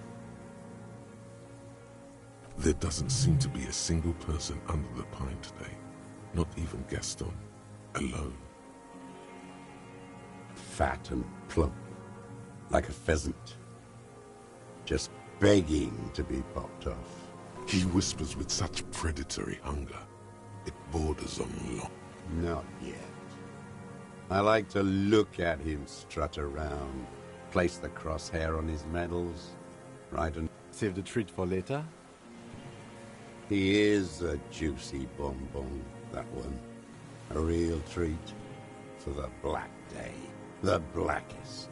There doesn't seem to be a single person under the pine today. Not even Gaston. Alone. Fat and plump. Like a pheasant. Just begging to be popped off. He whispers with such predatory hunger. It borders on law. Not yet. I like to look at him strut around, place the crosshair on his medals, right and... Save the treat for later? He is a juicy bonbon, that one. A real treat for the black day. The blackest.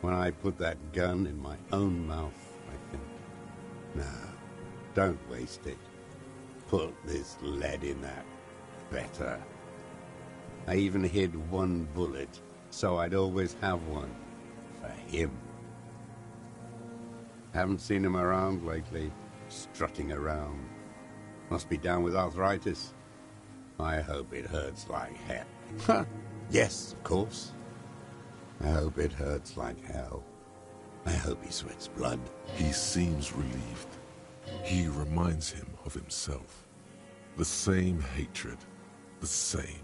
When I put that gun in my own mouth, I think, no, don't waste it. Put this lead in that. Better. I even hid one bullet, so I'd always have one. For him. Haven't seen him around lately, strutting around. Must be down with arthritis. I hope it hurts like hell. Yes, of course. I hope it hurts like hell. I hope he sweats blood. He seems relieved. He reminds him of himself. The same hatred. The same.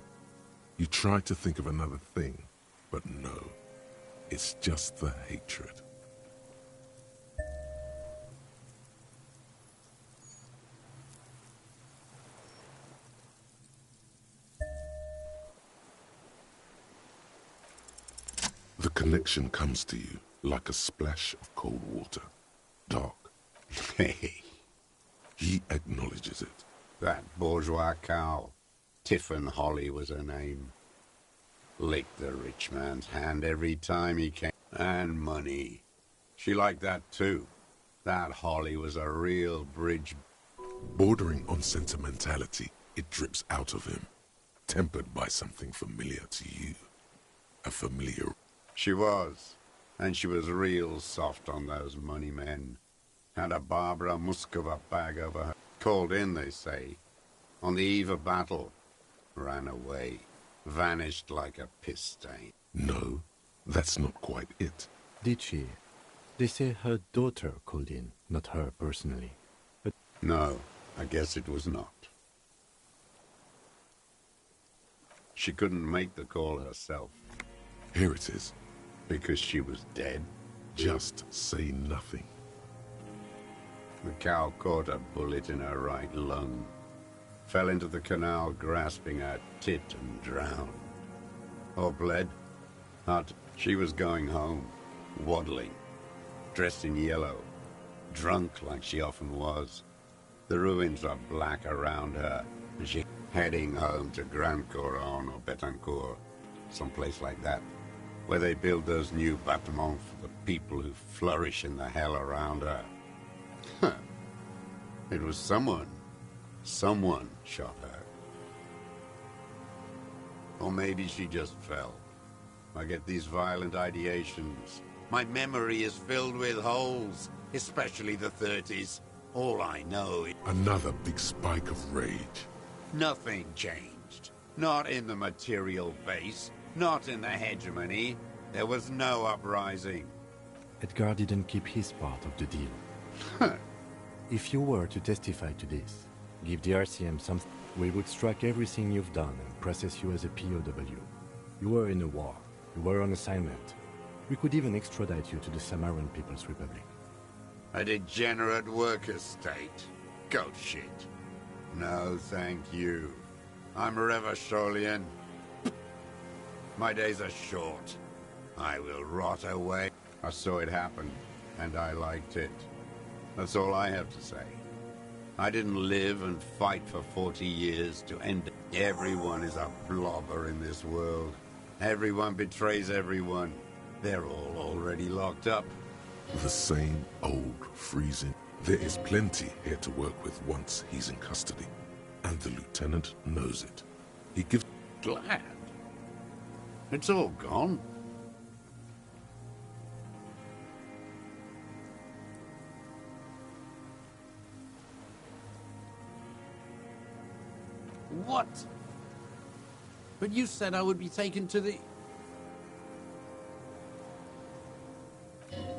You try to think of another thing, but no. It's just the hatred. The connection comes to you like a splash of cold water. Dark. Hey, He acknowledges it. that bourgeois cow. Tiffin Holly was her name. Licked the rich man's hand every time he came. And money. She liked that too. That Holly was a real bridge. Bordering on sentimentality, it drips out of him, tempered by something familiar to you. A familiar... She was. And she was real soft on those money men. Had a Barbara Muscova bag over her. Called in, they say. On the eve of battle. Ran away. Vanished like a piss stain. No, that's not quite it. Did she? They say her daughter called in, not her personally. But No, I guess it was not. She couldn't make the call herself. Here it is. Because she was dead. Just say nothing. The cow caught a bullet in her right lung. Fell into the canal grasping her tit and drowned. Or bled. Not. She was going home. Waddling. Dressed in yellow. Drunk like she often was. The ruins are black around her. And she heading home to Grand Couronne or Betancourt. Someplace like that. Where they build those new bâtiments for the people who flourish in the hell around her. Huh. It was someone. Someone shot her. Or maybe she just fell. I get these violent ideations. My memory is filled with holes, especially the 30s. All I know is Another big spike of rage. nothing changed. Not in the material base, not in the hegemony. There was no uprising. Edgar didn't keep his part of the deal. If you were to testify to this, give the RCM some... We would strike everything you've done and process you as a POW. You were in a war. You were on assignment. We could even extradite you to the Samaran People's Republic. A degenerate worker state. Goat shit. No, thank you. I'm Revacholian. My days are short. I will rot away. I saw it happen, and I liked it. That's all I have to say. I didn't live and fight for 40 years to end it. Everyone is a blobber in this world. Everyone betrays everyone. They're all already locked up. The same old freezing. There is plenty here to work with once he's in custody. And the lieutenant knows it. He gives... Glad. It's all gone. What? But you said I would be taken to the...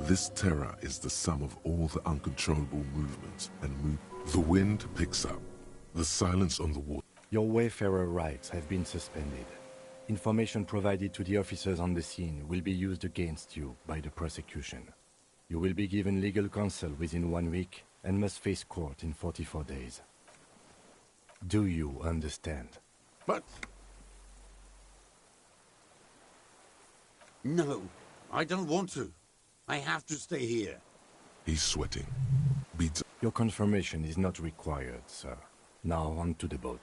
This terror is the sum of all the uncontrollable movements and The wind picks up. The silence on the water. Your Wayfarer rights have been suspended. Information provided to the officers on the scene will be used against you by the prosecution. You will be given legal counsel within 1 week and must face court in 44 days. Do you understand? But No, I don't want to. I have to stay here. He's sweating. Beats. Your confirmation is not required, sir. Now on to the boat.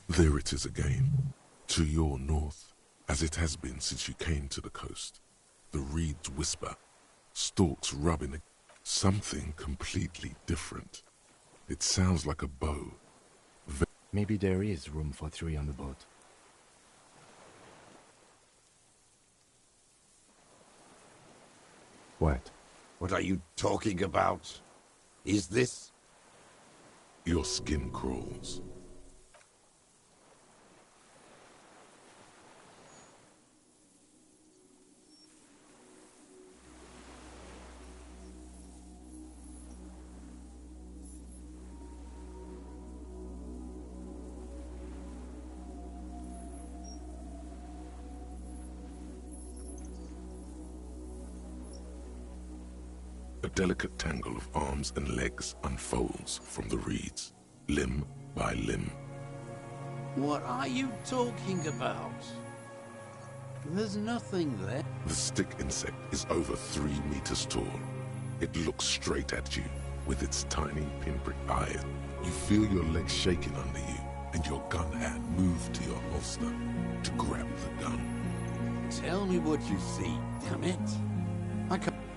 There it is again. To your north, as it has been since you came to the coast. The reeds whisper, stalks rubbing something completely different. It sounds like a bow. Maybe there is room for 3 on the boat. What? What are you talking about? Is this? Your skin crawls. A delicate tangle of arms and legs unfolds from the reeds, limb by limb. What are you talking about? There's nothing there. The stick insect is over 3 meters tall. It looks straight at you with its tiny pinprick eyes. You feel your legs shaking under you and your gun hand move to your holster to grab the gun. Tell me what you see. Commit.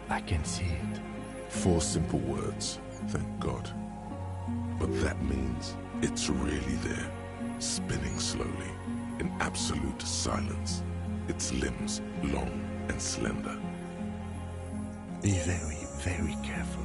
I can see it. 4 simple words, thank God. But that means it's really there, spinning slowly, in absolute silence, its limbs long and slender. Be very, very careful.